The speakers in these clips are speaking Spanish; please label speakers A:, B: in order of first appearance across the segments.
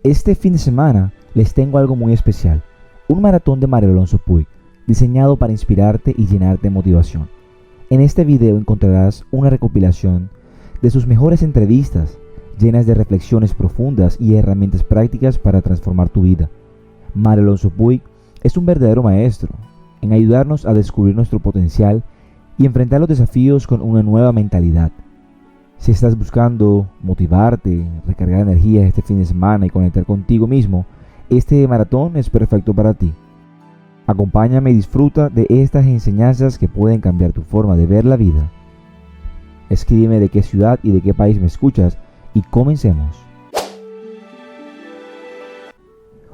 A: Este fin de semana les tengo algo muy especial, un maratón de Mario Alonso Puig, diseñado para inspirarte y llenarte de motivación. En este video encontrarás una recopilación de sus mejores entrevistas, llenas de reflexiones profundas y herramientas prácticas para transformar tu vida. Mario Alonso Puig es un verdadero maestro en ayudarnos a descubrir nuestro potencial y enfrentar los desafíos con una nueva mentalidad. Si estás buscando motivarte, recargar energías este fin de semana y conectar contigo mismo, este maratón es perfecto para ti. Acompáñame y disfruta de estas enseñanzas que pueden cambiar tu forma de ver la vida. Escríbeme de qué ciudad y de qué país me escuchas y comencemos.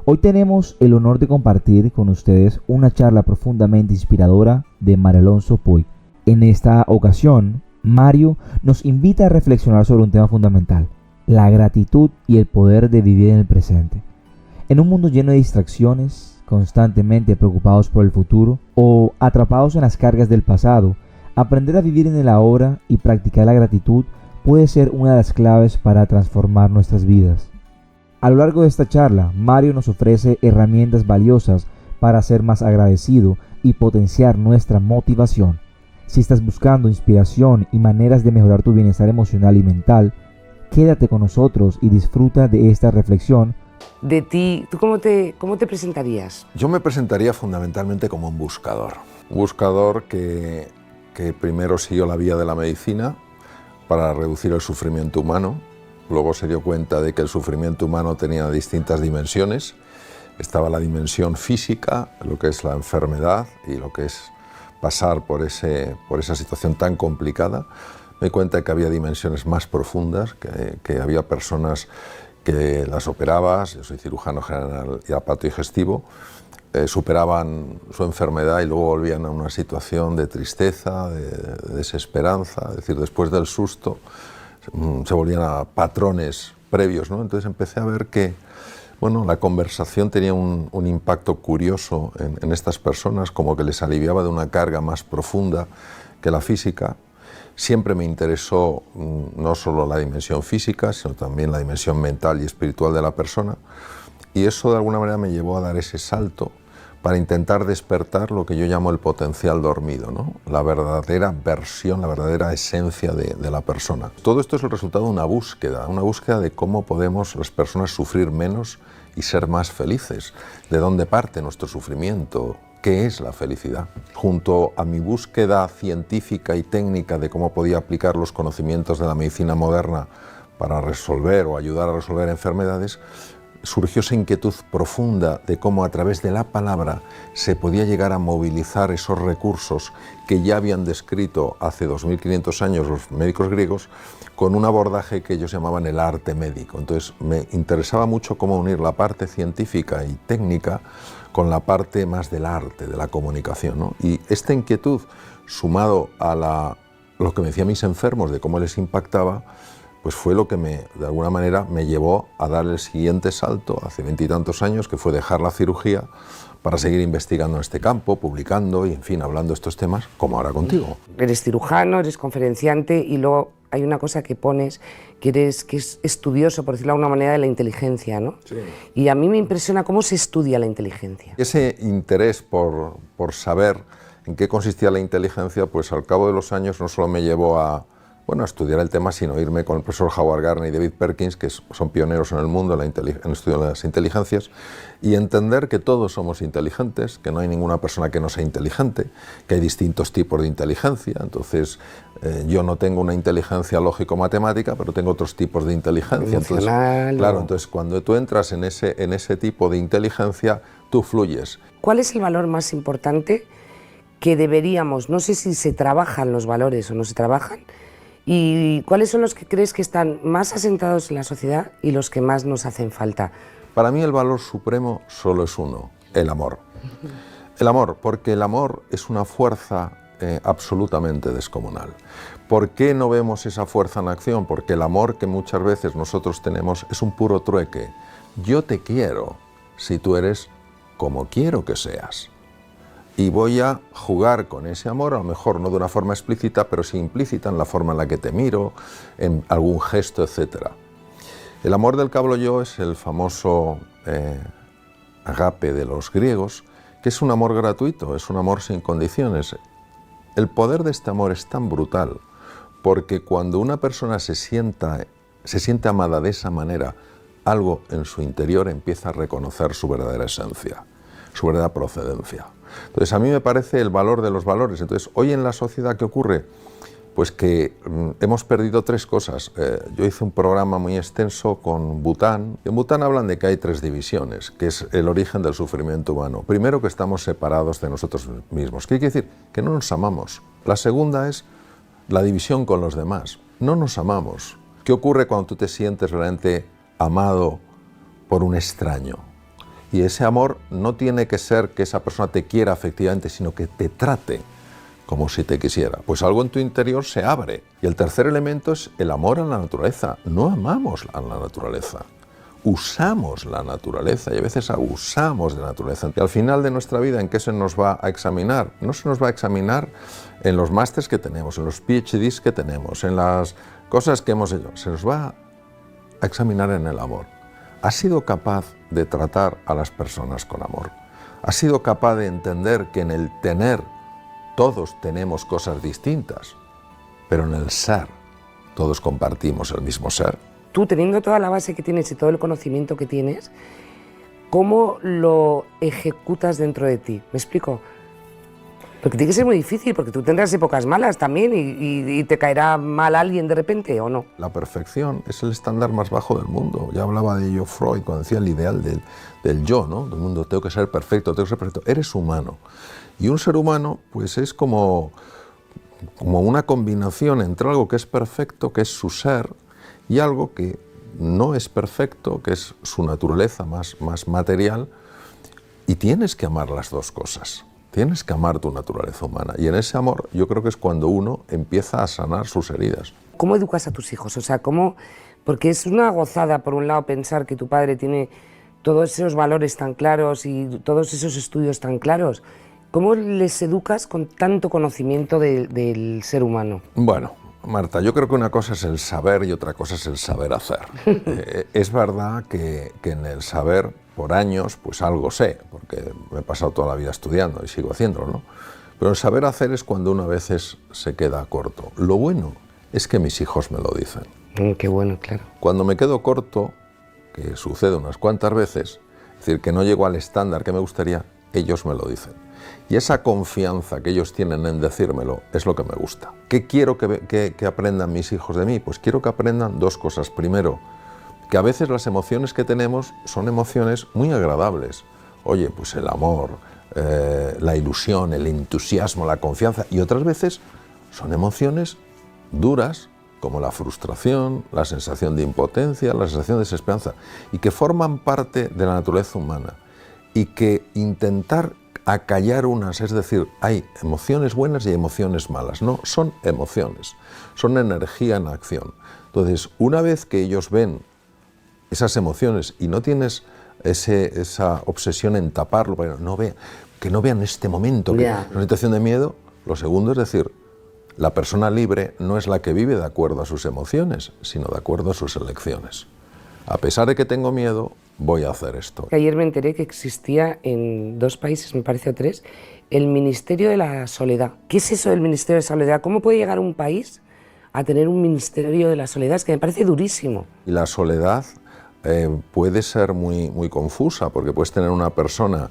A: Hoy tenemos el honor de compartir con ustedes una charla profundamente inspiradora de Mario Alonso Puig. En esta ocasión, Mario nos invita a reflexionar sobre un tema fundamental, la gratitud y el poder de vivir en el presente. En un mundo lleno de distracciones, constantemente preocupados por el futuro o atrapados en las cargas del pasado, aprender a vivir en el ahora y practicar la gratitud puede ser una de las claves para transformar nuestras vidas. A lo largo de esta charla, Mario nos ofrece herramientas valiosas para ser más agradecido y potenciar nuestra motivación. Si estás buscando inspiración y maneras de mejorar tu bienestar emocional y mental, quédate con nosotros y disfruta de esta reflexión.
B: De ti, ¿tú cómo te presentarías?
C: Yo me presentaría fundamentalmente como un buscador. Un buscador que primero siguió la vía de la medicina para reducir el sufrimiento humano. Luego se dio cuenta de que el sufrimiento humano tenía distintas dimensiones. Estaba la dimensión física, lo que es la enfermedad y lo que es pasar por esa situación tan complicada. Me di cuenta que había dimensiones más profundas, que había personas que las operabas, yo soy cirujano general y hepatodigestivo, superaban su enfermedad y luego volvían a una situación de tristeza, de desesperanza, es decir, después del susto se volvían a patrones previos, ¿no? Entonces empecé a ver que la conversación tenía un impacto curioso en estas personas, como que les aliviaba de una carga más profunda que la física. Siempre me interesó no solo la dimensión física, sino también la dimensión mental y espiritual de la persona. Y eso de alguna manera me llevó a dar ese salto para intentar despertar lo que yo llamo el potencial dormido, ¿no? La verdadera versión, la verdadera esencia de la persona. Todo esto es el resultado de una búsqueda de cómo podemos las personas sufrir menos y ser más felices. ¿De dónde parte nuestro sufrimiento? ¿Qué es la felicidad? Junto a mi búsqueda científica y técnica de cómo podía aplicar los conocimientos de la medicina moderna para resolver o ayudar a resolver enfermedades, surgió esa inquietud profunda de cómo a través de la palabra se podía llegar a movilizar esos recursos que ya habían descrito hace 2500 años los médicos griegos con un abordaje que ellos llamaban el arte médico. Entonces me interesaba mucho cómo unir la parte científica y técnica con la parte más del arte, de la comunicación, ¿no? Y esta inquietud, sumado a lo que me decían mis enfermos de cómo les impactaba, pues fue lo que de alguna manera me llevó a dar el siguiente salto hace 20 y tantos años, que fue dejar la cirugía para seguir investigando en este campo, publicando y, en fin, hablando de estos temas, como ahora contigo.
B: Eres cirujano, eres conferenciante y luego hay una cosa que pones que es estudioso, por decirlo de alguna manera, de la inteligencia, ¿no? Sí. Y a mí me impresiona cómo se estudia la inteligencia.
C: Ese interés por saber en qué consistía la inteligencia, pues al cabo de los años no solo me llevó a estudiar el tema, sino irme con el profesor Howard Gardner y David Perkins, que son pioneros en el mundo en el estudio de las inteligencias, y entender que todos somos inteligentes, que no hay ninguna persona que no sea inteligente, que hay distintos tipos de inteligencia. Entonces, yo no tengo una inteligencia lógico-matemática, pero tengo otros tipos de inteligencia.
B: Emocional.
C: Entonces, cuando tú entras en ese tipo de inteligencia, tú fluyes.
B: ¿Cuál es el valor más importante que deberíamos, no sé si se trabajan los valores o no se trabajan, y cuáles son los que crees que están más asentados en la sociedad y los que más nos hacen falta?
C: Para mí el valor supremo solo es uno, el amor. El amor, porque el amor es una fuerza absolutamente descomunal. ¿Por qué no vemos esa fuerza en acción? Porque el amor que muchas veces nosotros tenemos es un puro trueque. Yo te quiero si tú eres como quiero que seas. Y voy a jugar con ese amor, a lo mejor no de una forma explícita, pero sí implícita en la forma en la que te miro, en algún gesto, etc. El amor del que hablo yo es el famoso agape de los griegos, que es un amor gratuito, es un amor sin condiciones. El poder de este amor es tan brutal, porque cuando una persona se siente amada de esa manera, algo en su interior empieza a reconocer su verdadera esencia, su verdadera procedencia. Entonces, a mí me parece el valor de los valores. Entonces, hoy en la sociedad, ¿qué ocurre? Pues que hemos perdido tres cosas. Yo hice un programa muy extenso con Bután. En Bután hablan de que hay tres divisiones, que es el origen del sufrimiento humano. Primero, que estamos separados de nosotros mismos. ¿Qué quiere decir? Que no nos amamos. La segunda es la división con los demás. No nos amamos. ¿Qué ocurre cuando tú te sientes realmente amado por un extraño? Y ese amor no tiene que ser que esa persona te quiera efectivamente, sino que te trate como si te quisiera. Pues algo en tu interior se abre. Y el tercer elemento es el amor a la naturaleza. No amamos a la naturaleza. Usamos la naturaleza y a veces abusamos de la naturaleza. Y al final de nuestra vida, ¿en qué se nos va a examinar? No se nos va a examinar en los másters que tenemos, en los PhDs que tenemos, en las cosas que hemos hecho. Se nos va a examinar en el amor. ¿Has sido capaz de tratar a las personas con amor? ¿Has sido capaz de entender que en el tener todos tenemos cosas distintas, pero en el ser todos compartimos el mismo ser?
B: Tú, teniendo toda la base que tienes y todo el conocimiento que tienes, ¿cómo lo ejecutas dentro de ti? ¿Me explico? Porque tiene que ser muy difícil, porque tú tendrás épocas malas también y te caerá mal alguien de repente, ¿o no?
C: La perfección es el estándar más bajo del mundo. Ya hablaba de ello Freud cuando decía el ideal del yo, ¿no? Del mundo, tengo que ser perfecto, tengo que ser perfecto. Eres humano. Y un ser humano, pues es como una combinación entre algo que es perfecto, que es su ser, y algo que no es perfecto, que es su naturaleza más material, y tienes que amar las dos cosas. Tienes que amar tu naturaleza humana. Y en ese amor yo creo que es cuando uno empieza a sanar sus heridas.
B: ¿Cómo educas a tus hijos? O sea, ¿cómo? Porque es una gozada, por un lado, pensar que tu padre tiene todos esos valores tan claros y todos esos estudios tan claros. ¿Cómo les educas con tanto conocimiento del ser humano?
C: Bueno, Marta, yo creo que una cosa es el saber y otra cosa es el saber hacer. Es verdad que en el saber, por años, pues algo sé, porque me he pasado toda la vida estudiando y sigo haciéndolo, ¿no? Pero el saber hacer es cuando uno a veces se queda corto. Lo bueno es que mis hijos me lo dicen.
B: Qué bueno, claro.
C: Cuando me quedo corto, que sucede unas cuantas veces, es decir, que no llego al estándar que me gustaría, ellos me lo dicen. Y esa confianza que ellos tienen en decírmelo es lo que me gusta. ¿Qué quiero que aprendan mis hijos de mí? Pues quiero que aprendan dos cosas. Primero, que a veces las emociones que tenemos son emociones muy agradables. Oye, pues el amor, la ilusión, el entusiasmo, la confianza. Y otras veces son emociones duras, como la frustración, la sensación de impotencia, la sensación de desesperanza, y que forman parte de la naturaleza humana. Y que intentar acallar unas, es decir, hay emociones buenas y emociones malas. No, son emociones, son energía en acción. Entonces, una vez que ellos ven esas emociones y no tienes esa obsesión en taparlo, para que no vean este momento, que es una situación de miedo, lo segundo es decir, la persona libre no es la que vive de acuerdo a sus emociones, sino de acuerdo a sus elecciones. A pesar de que tengo miedo, voy a hacer esto.
B: Ayer me enteré que existía en 2 países, me parece, o 3, el Ministerio de la Soledad. ¿Qué es eso del Ministerio de la Soledad? ¿Cómo puede llegar un país a tener un Ministerio de la Soledad? Es que me parece durísimo.
C: Y la soledad puede ser muy confusa, porque puedes tener una persona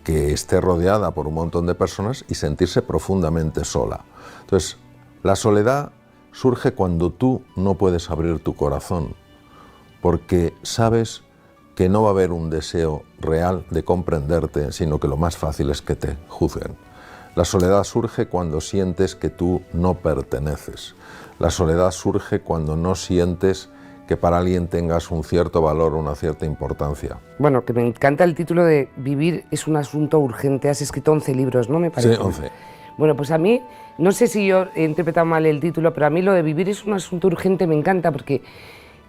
C: que esté rodeada por un montón de personas y sentirse profundamente sola. Entonces, la soledad surge cuando tú no puedes abrir tu corazón, porque sabes que no va a haber un deseo real de comprenderte, sino que lo más fácil es que te juzguen. La soledad surge cuando sientes que tú no perteneces. La soledad surge cuando no sientes que para alguien tengas un cierto valor, una cierta importancia.
B: Bueno, que me encanta el título de Vivir es un asunto urgente. Has escrito 11 libros, ¿no? Me parece.
C: Sí, 11.
B: Bueno, pues a mí, no sé si yo he interpretado mal el título, pero a mí lo de vivir es un asunto urgente me encanta porque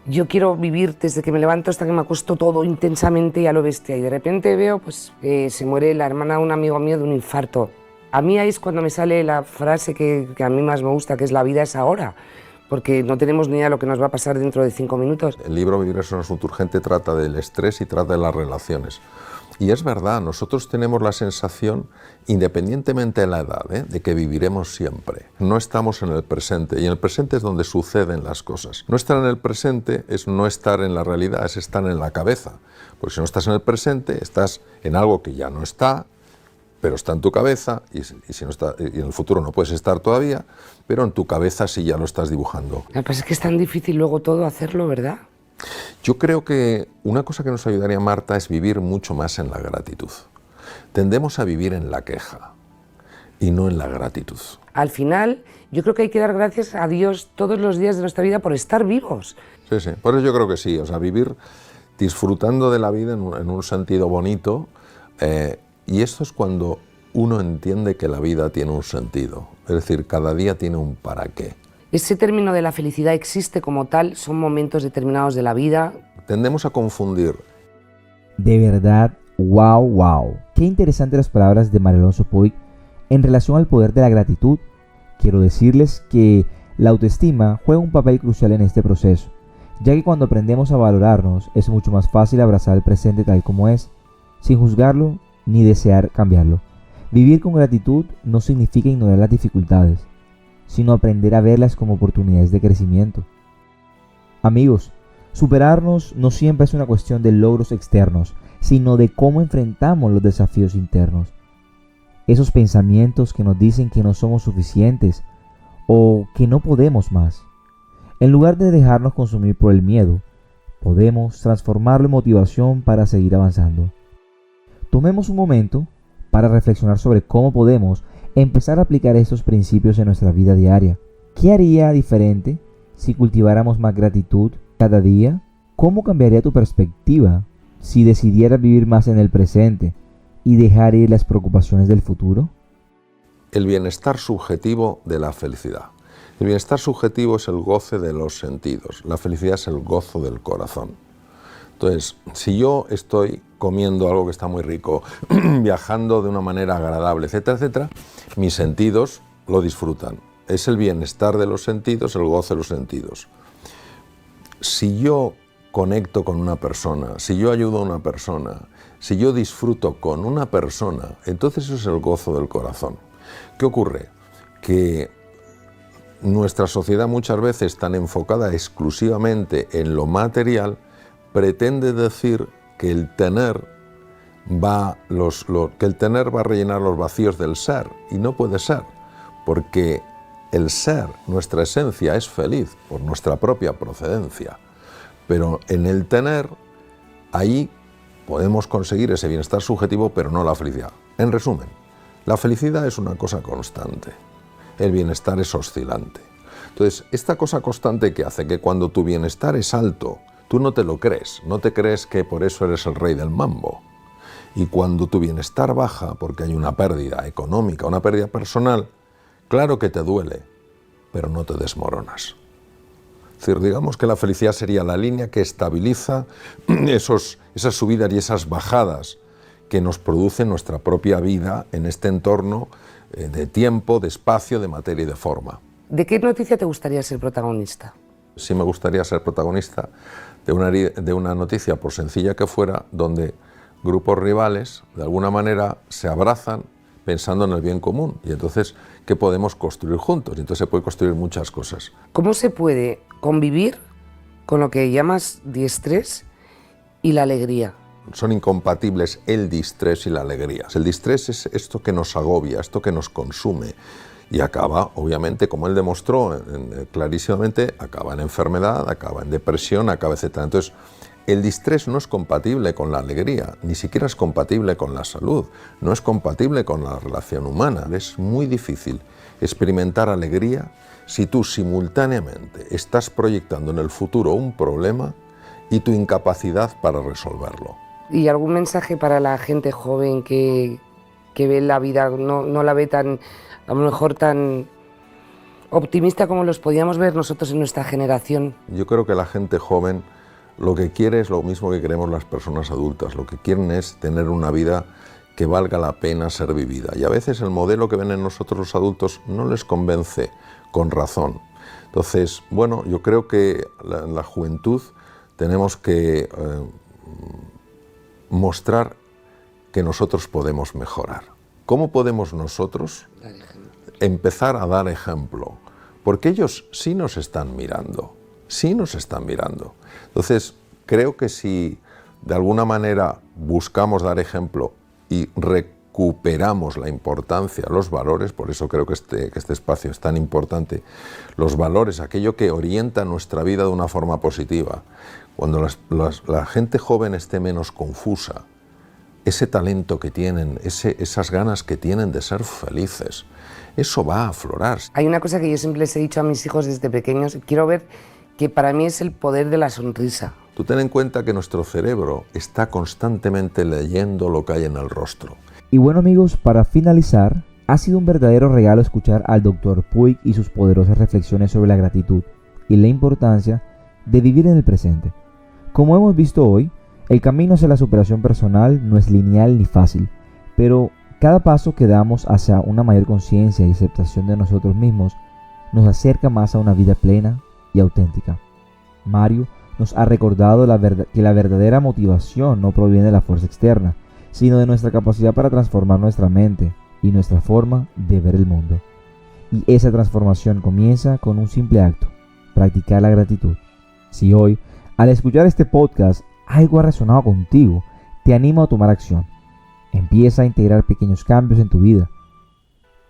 B: yo quiero vivir desde que me levanto hasta que me acuesto todo intensamente y a lo bestia. Y de repente veo pues, que se muere la hermana de un amigo mío de un infarto. A mí ahí es cuando me sale la frase que a mí más me gusta, que es la vida es ahora. porque no tenemos ni idea de lo que nos va a pasar dentro de 5 minutos.
C: El libro Vivir es un asunto urgente trata del estrés y trata de las relaciones. Y es verdad, nosotros tenemos la sensación, independientemente de la edad, de que viviremos siempre. No estamos en el presente, y en el presente es donde suceden las cosas. No estar en el presente es no estar en la realidad, es estar en la cabeza. Porque si no estás en el presente, estás en algo que ya no está, pero está en tu cabeza, y si no está, y en el futuro no puedes estar todavía, pero en tu cabeza sí ya lo estás dibujando.
B: Lo que pasa es que es tan difícil luego todo hacerlo, ¿verdad?
C: Yo creo que una cosa que nos ayudaría, Marta, es vivir mucho más en la gratitud. Tendemos a vivir en la queja y no en la gratitud.
B: Al final, yo creo que hay que dar gracias a Dios todos los días de nuestra vida por estar vivos.
C: Sí, sí, por eso yo creo que sí, o sea, vivir disfrutando de la vida en un sentido bonito, y esto es cuando uno entiende que la vida tiene un sentido, es decir, cada día tiene un para qué.
B: Ese término de la felicidad existe como tal, son momentos determinados de la vida.
C: Tendemos a confundir.
A: De verdad, wow. Qué interesantes las palabras de María Alonso Puig en relación al poder de la gratitud. Quiero decirles que la autoestima juega un papel crucial en este proceso, ya que cuando aprendemos a valorarnos es mucho más fácil abrazar el presente tal como es, sin juzgarlo ni desear cambiarlo. Vivir con gratitud no significa ignorar las dificultades, sino aprender a verlas como oportunidades de crecimiento. Amigos, superarnos no siempre es una cuestión de logros externos, sino de cómo enfrentamos los desafíos internos. Esos pensamientos que nos dicen que no somos suficientes o que no podemos más. En lugar de dejarnos consumir por el miedo, podemos transformarlo en motivación para seguir avanzando. Tomemos un momento para reflexionar sobre cómo podemos empezar a aplicar estos principios en nuestra vida diaria. ¿Qué haría diferente si cultiváramos más gratitud cada día? ¿Cómo cambiaría tu perspectiva si decidieras vivir más en el presente y dejar ir las preocupaciones del futuro?
C: El bienestar subjetivo de la felicidad. El bienestar subjetivo es el goce de los sentidos, la felicidad es el gozo del corazón. Entonces, si yo estoy comiendo algo que está muy rico, viajando de una manera agradable, etcétera, etcétera, mis sentidos lo disfrutan. Es el bienestar de los sentidos, el goce de los sentidos. Si yo conecto con una persona, si yo ayudo a una persona, si yo disfruto con una persona, entonces eso es el gozo del corazón. ¿Qué ocurre? Que nuestra sociedad muchas veces, tan enfocada exclusivamente en lo material, pretende decir que el tener va a rellenar los vacíos del ser, y no puede ser, porque el ser, nuestra esencia, es feliz por nuestra propia procedencia, pero en el tener, ahí podemos conseguir ese bienestar subjetivo, pero no la felicidad. En resumen, la felicidad es una cosa constante, el bienestar es oscilante. Entonces, esta cosa constante que hace que cuando tu bienestar es alto, tú no te lo crees, no te crees que por eso eres el rey del mambo. Y cuando tu bienestar baja, porque hay una pérdida económica, una pérdida personal, claro que te duele, pero no te desmoronas. Es decir, digamos que la felicidad sería la línea que estabiliza esas subidas y esas bajadas que nos produce nuestra propia vida en este entorno de tiempo, de espacio, de materia y de forma.
B: ¿De qué noticia te gustaría ser protagonista?
C: Sí me gustaría ser protagonista de una noticia, por sencilla que fuera, donde grupos rivales, de alguna manera, se abrazan pensando en el bien común. Y entonces, ¿qué podemos construir juntos? Y entonces se puede construir muchas cosas.
B: ¿Cómo se puede convivir con lo que llamas diestrés y la alegría?
C: Son incompatibles el distrés y la alegría. El distrés es esto que nos agobia, esto que nos consume, y acaba, obviamente, como él demostró clarísimamente, acaba en enfermedad, acaba en depresión, acaba, etc. Entonces, el distrés no es compatible con la alegría, ni siquiera es compatible con la salud, no es compatible con la relación humana. Es muy difícil experimentar alegría si tú simultáneamente estás proyectando en el futuro un problema y tu incapacidad para resolverlo.
B: ¿Y algún mensaje para la gente joven que ve la vida, no la ve tan, a lo mejor tan optimista como los podíamos ver nosotros en nuestra generación?
C: Yo creo que la gente joven lo que quiere es lo mismo que queremos las personas adultas. Lo que quieren es tener una vida que valga la pena ser vivida. Y a veces el modelo que ven en nosotros los adultos no les convence con razón. Entonces, bueno, yo creo que en la juventud tenemos que mostrar que nosotros podemos mejorar. ¿Cómo podemos nosotros empezar a dar ejemplo? Porque ellos sí nos están mirando, sí nos están mirando. Entonces, creo que si de alguna manera buscamos dar ejemplo y recuperamos la importancia, los valores, por eso creo que este espacio es tan importante, los valores, aquello que orienta nuestra vida de una forma positiva. Cuando la gente joven esté menos confusa, ese talento que tienen, esas ganas que tienen de ser felices, eso va a aflorar.
B: Hay una cosa que yo siempre les he dicho a mis hijos desde pequeños, quiero ver que para mí es el poder de la sonrisa.
C: Tú ten en cuenta que nuestro cerebro está constantemente leyendo lo que hay en el rostro.
A: Y bueno amigos, para finalizar, ha sido un verdadero regalo escuchar al Dr. Puig y sus poderosas reflexiones sobre la gratitud y la importancia de vivir en el presente. Como hemos visto hoy, el camino hacia la superación personal no es lineal ni fácil, pero cada paso que damos hacia una mayor conciencia y aceptación de nosotros mismos nos acerca más a una vida plena y auténtica. Mario nos ha recordado que la verdadera motivación no proviene de la fuerza externa, sino de nuestra capacidad para transformar nuestra mente y nuestra forma de ver el mundo. Y esa transformación comienza con un simple acto: practicar la gratitud. Si hoy, al escuchar este podcast, algo ha resonado contigo, te animo a tomar acción. Empieza a integrar pequeños cambios en tu vida.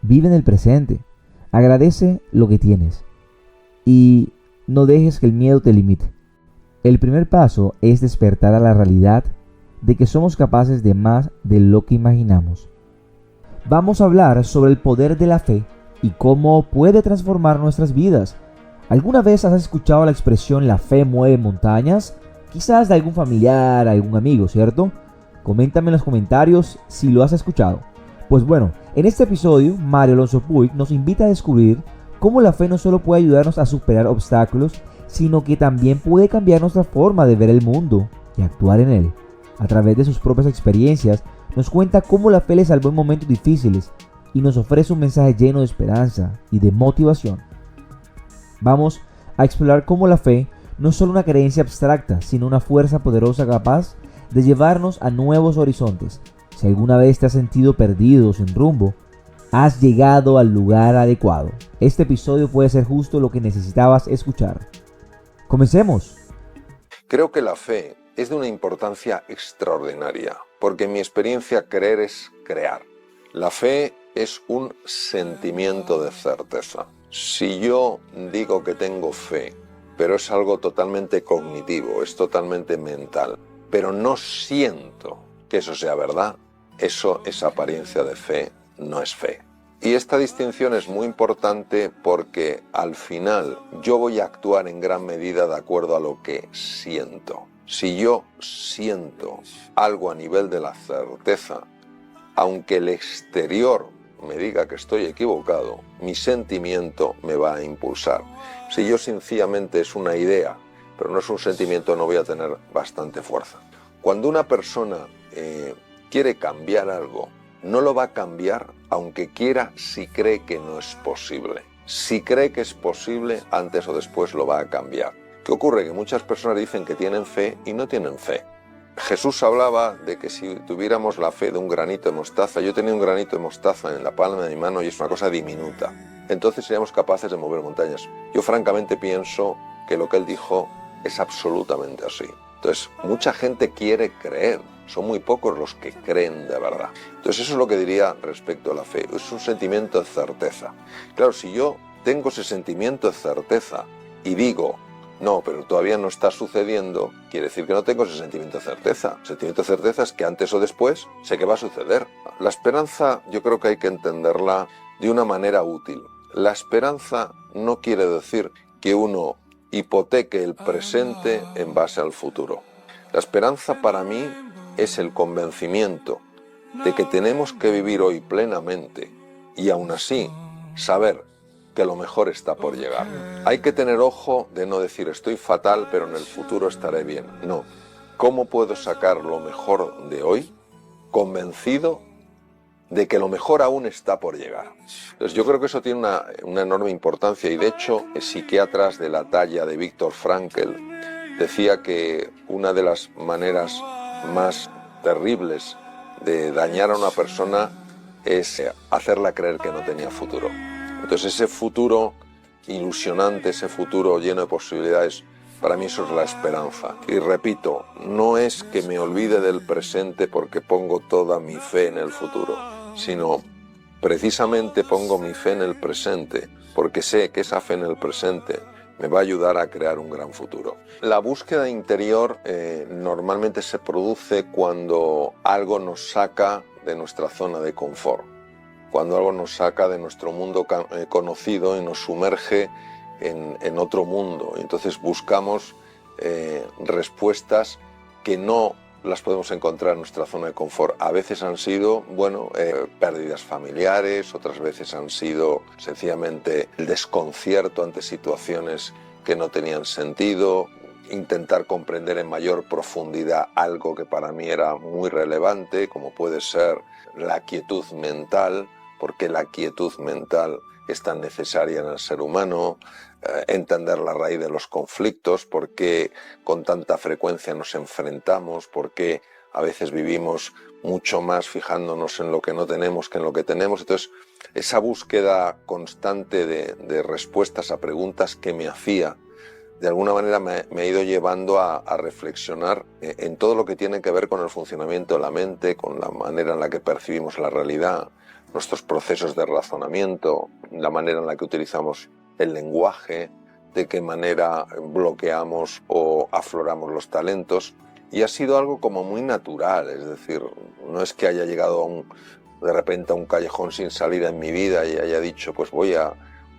A: Vive en el presente, agradece lo que tienes y no dejes que el miedo te limite. El primer paso es despertar a la realidad de que somos capaces de más de lo que imaginamos. Vamos a hablar sobre el poder de la fe y cómo puede transformar nuestras vidas. ¿Alguna vez has escuchado la expresión "la fe mueve montañas"? Quizás de algún familiar, algún amigo, ¿cierto? Coméntame en los comentarios si lo has escuchado. Pues bueno, en este episodio, Mario Alonso Puig nos invita a descubrir cómo la fe no solo puede ayudarnos a superar obstáculos, sino que también puede cambiar nuestra forma de ver el mundo y actuar en él. A través de sus propias experiencias, nos cuenta cómo la fe le salvó en momentos difíciles y nos ofrece un mensaje lleno de esperanza y de motivación. Vamos a explorar cómo la fe no es solo una creencia abstracta, sino una fuerza poderosa capaz de llevarnos a nuevos horizontes. Si alguna vez te has sentido perdido o sin rumbo, has llegado al lugar adecuado. Este episodio puede ser justo lo que necesitabas escuchar. ¡Comencemos!
C: Creo que la fe es de una importancia extraordinaria, porque en mi experiencia creer es crear. La fe es un sentimiento de certeza. Si yo digo que tengo fe, pero es algo totalmente cognitivo, es totalmente mental, pero no siento que eso sea verdad, eso es apariencia de fe, no es fe. Y esta distinción es muy importante porque al final yo voy a actuar en gran medida de acuerdo a lo que siento. Si yo siento algo a nivel de la certeza, aunque el exterior me diga que estoy equivocado, mi sentimiento me va a impulsar. Si yo sencillamente es una idea, pero no es un sentimiento, no voy a tener bastante fuerza. Cuando una persona quiere cambiar algo, no lo va a cambiar aunque quiera si cree que no es posible. Si cree que es posible, antes o después lo va a cambiar. ¿Qué ocurre? Que muchas personas dicen que tienen fe y no tienen fe. Jesús hablaba de que si tuviéramos la fe de un granito de mostaza, yo tenía un granito de mostaza en la palma de mi mano y es una cosa diminuta, entonces seríamos capaces de mover montañas. Yo francamente pienso que lo que él dijo es absolutamente así. Entonces, mucha gente quiere creer, son muy pocos los que creen de verdad. Entonces, eso es lo que diría respecto a la fe, es un sentimiento de certeza. Claro, si yo tengo ese sentimiento de certeza y digo, no, pero todavía no está sucediendo, quiere decir que no tengo ese sentimiento de certeza. El sentimiento de certeza es que antes o después sé que va a suceder. La esperanza yo creo que hay que entenderla de una manera útil. La esperanza no quiere decir que uno hipoteque el presente en base al futuro. La esperanza para mí es el convencimiento de que tenemos que vivir hoy plenamente y aún así saber que lo mejor está por llegar. Hay que tener ojo de no decir estoy fatal pero en el futuro estaré bien. No. ¿Cómo puedo sacar lo mejor de hoy? Convencido de que lo mejor aún está por llegar. Entonces yo creo que eso tiene una enorme importancia, y de hecho psiquiatras de la talla de Viktor Frankl decía que una de las maneras más terribles de dañar a una persona es hacerla creer que no tenía futuro. Entonces ese futuro ilusionante, ese futuro lleno de posibilidades, para mí eso es la esperanza. Y repito, no es que me olvide del presente porque pongo toda mi fe en el futuro, sino precisamente pongo mi fe en el presente porque sé que esa fe en el presente me va a ayudar a crear un gran futuro. La búsqueda interior normalmente se produce cuando algo nos saca de nuestra zona de confort, cuando algo nos saca de nuestro mundo conocido y nos sumerge en otro mundo. Entonces buscamos respuestas que no las podemos encontrar en nuestra zona de confort. A veces han sido, pérdidas familiares, otras veces han sido sencillamente el desconcierto ante situaciones que no tenían sentido, intentar comprender en mayor profundidad algo que para mí era muy relevante, como puede ser la quietud mental, porque la quietud mental es tan necesaria en el ser humano, entender la raíz de los conflictos, por qué con tanta frecuencia nos enfrentamos, por qué a veces vivimos mucho más fijándonos en lo que no tenemos que en lo que tenemos. Entonces, esa búsqueda constante de respuestas a preguntas que me hacía, de alguna manera me ha ido llevando a reflexionar en todo lo que tiene que ver con el funcionamiento de la mente, con la manera en la que percibimos la realidad, nuestros procesos de razonamiento, la manera en la que utilizamos el lenguaje, de qué manera bloqueamos o afloramos los talentos. Y ha sido algo como muy natural, es decir, no es que haya llegado de repente a un callejón sin salida en mi vida y haya dicho, pues voy a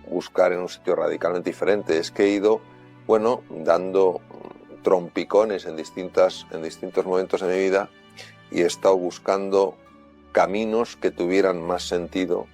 C: buscar en un sitio radicalmente diferente. Es que he ido, dando trompicones en distintos momentos de mi vida y he estado buscando caminos que tuvieran más sentido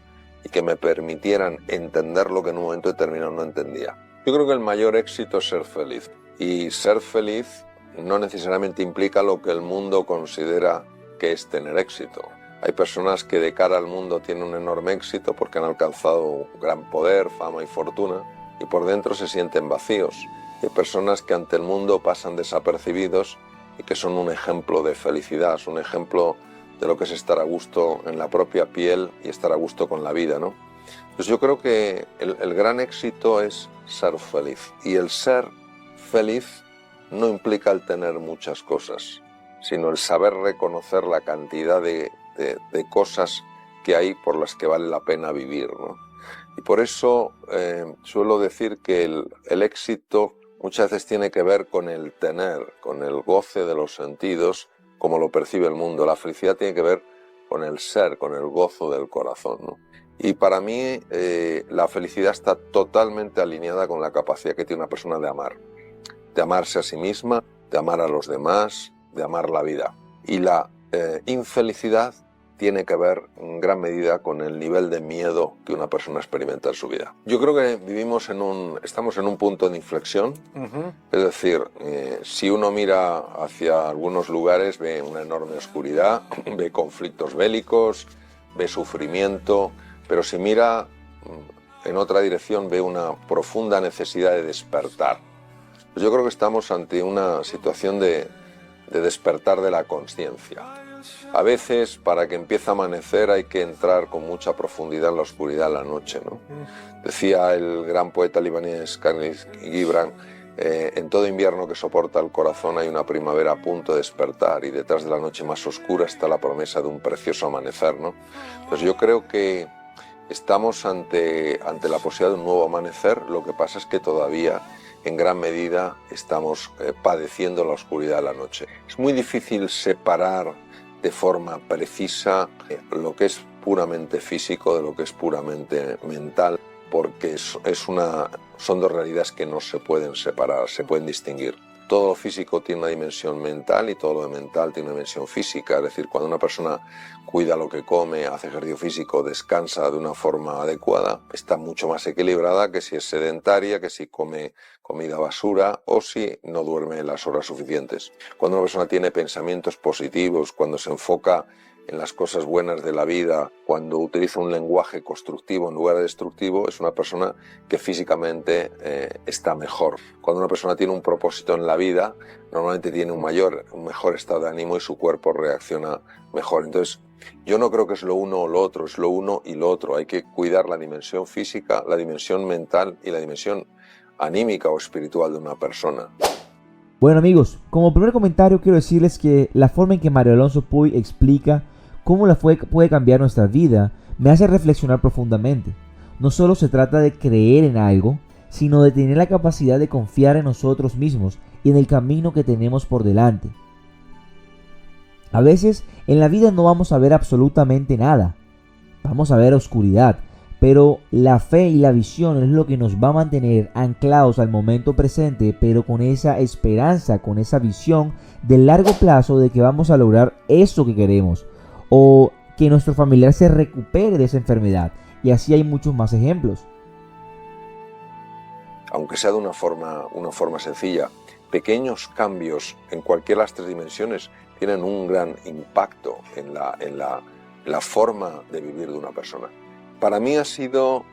C: y que me permitieran entender lo que en un momento determinado no entendía. Yo creo que el mayor éxito es ser feliz. Y ser feliz no necesariamente implica lo que el mundo considera que es tener éxito. Hay personas que de cara al mundo tienen un enorme éxito porque han alcanzado gran poder, fama y fortuna, y por dentro se sienten vacíos. Hay personas que ante el mundo pasan desapercibidos y que son un ejemplo de felicidad, son un ejemplo de lo que es estar a gusto en la propia piel y estar a gusto con la vida, ¿no? Pues yo creo que el gran éxito es ser feliz. Y el ser feliz no implica el tener muchas cosas, sino el saber reconocer la cantidad de cosas que hay por las que vale la pena vivir, ¿no? Y por eso suelo decir que el éxito muchas veces tiene que ver con el tener, con el goce de los sentidos, como lo percibe el mundo. La felicidad tiene que ver con el ser, con el gozo del corazón, ¿no? Y para mí la felicidad está totalmente alineada con la capacidad que tiene una persona de amarse a sí misma, de amar a los demás, de amar la vida. Y la infelicidad tiene que ver en gran medida con el nivel de miedo que una persona experimenta en su vida. Yo creo que estamos en un punto de inflexión. Es decir, si uno mira hacia algunos lugares ve una enorme oscuridad, ve conflictos bélicos, ve sufrimiento, pero si mira en otra dirección ve una profunda necesidad de despertar. Pues yo creo que estamos ante una situación de despertar de la consciencia. A veces, para que empiece a amanecer, hay que entrar con mucha profundidad en la oscuridad de la noche, ¿no? Decía el gran poeta libanés Khalil Gibran, en todo invierno que soporta el corazón hay una primavera a punto de despertar y detrás de la noche más oscura está la promesa de un precioso amanecer, ¿no? Pues yo creo que estamos ante la posibilidad de un nuevo amanecer. Lo que pasa es que todavía en gran medida estamos padeciendo la oscuridad de la noche. Es muy difícil separar de forma precisa lo que es puramente físico de lo que es puramente mental, porque son dos realidades que no se pueden separar, se pueden distinguir. Todo lo físico tiene una dimensión mental y todo lo mental tiene una dimensión física. Es decir, cuando una persona cuida lo que come, hace ejercicio físico, descansa de una forma adecuada, está mucho más equilibrada que si es sedentaria, que si come comida basura o si no duerme las horas suficientes. Cuando una persona tiene pensamientos positivos, cuando se enfoca en las cosas buenas de la vida, cuando utiliza un lenguaje constructivo en lugar de destructivo, es una persona que físicamente está mejor. Cuando una persona tiene un propósito en la vida, normalmente tiene un mejor estado de ánimo y su cuerpo reacciona mejor. Entonces, yo no creo que es lo uno o lo otro, es lo uno y lo otro. Hay que cuidar la dimensión física, la dimensión mental y la dimensión anímica o espiritual de una persona.
A: Bueno amigos, como primer comentario quiero decirles que la forma en que Mario Alonso Puig explica cómo la fe puede cambiar nuestra vida me hace reflexionar profundamente. No solo se trata de creer en algo, sino de tener la capacidad de confiar en nosotros mismos y en el camino que tenemos por delante. A veces en la vida no vamos a ver absolutamente nada, vamos a ver oscuridad, pero la fe y la visión es lo que nos va a mantener anclados al momento presente, pero con esa esperanza, con esa visión de largo plazo de que vamos a lograr eso que queremos, o que nuestro familiar se recupere de esa enfermedad. Y así hay muchos más ejemplos.
C: Aunque sea de una forma sencilla, pequeños cambios en cualquiera de las tres dimensiones tienen un gran impacto en la forma de vivir de una persona. Para mí ha sido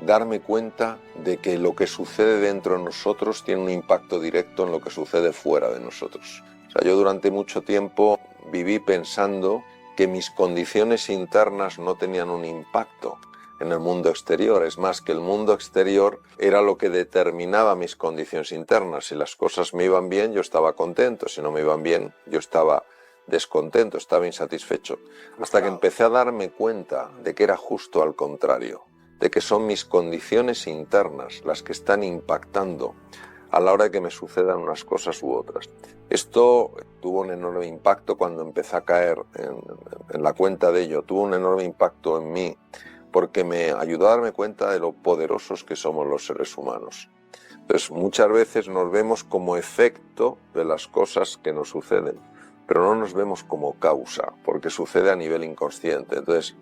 C: darme cuenta de que lo que sucede dentro de nosotros tiene un impacto directo en lo que sucede fuera de nosotros. O sea, yo durante mucho tiempo viví pensando que mis condiciones internas no tenían un impacto en el mundo exterior. Es más, que el mundo exterior era lo que determinaba mis condiciones internas. Si las cosas me iban bien, yo estaba contento. Si no me iban bien, yo estaba descontento, estaba insatisfecho. Hasta que empecé a darme cuenta de que era justo al contrario, de que son mis condiciones internas las que están impactando a la hora de que me sucedan unas cosas u otras. Esto tuvo un enorme impacto cuando empecé a caer en la cuenta de ello. Tuvo un enorme impacto en mí porque me ayudó a darme cuenta de lo poderosos que somos los seres humanos. Entonces, muchas veces nos vemos como efecto de las cosas que nos suceden, pero no nos vemos como causa, porque sucede a nivel inconsciente. Entonces,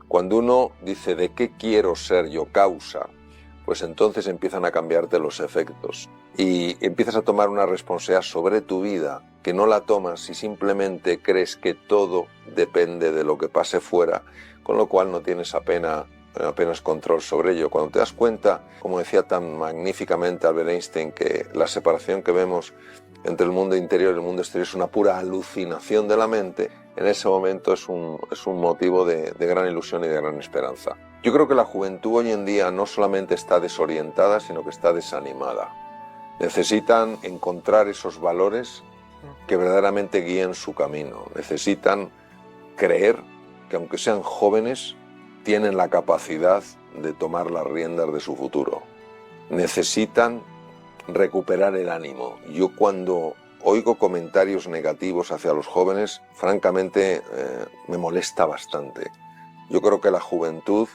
C: cuando uno dice ¿de qué quiero ser yo causa?, pues entonces empiezan a cambiarte los efectos y empiezas a tomar una responsabilidad sobre tu vida que no la tomas si simplemente crees que todo depende de lo que pase fuera, con lo cual no tienes apenas control sobre ello. Cuando te das cuenta, como decía tan magníficamente Albert Einstein, que la separación que vemos entre el mundo interior y el mundo exterior es una pura alucinación de la mente, en ese momento es un motivo de gran ilusión y de gran esperanza. Yo creo que la juventud hoy en día no solamente está desorientada, sino que está desanimada. Necesitan encontrar esos valores que verdaderamente guíen su camino. Necesitan creer que aunque sean jóvenes, tienen la capacidad de tomar las riendas de su futuro. Necesitan recuperar el ánimo. Yo cuando oigo comentarios negativos hacia los jóvenes, francamente me molesta bastante. Yo creo que la juventud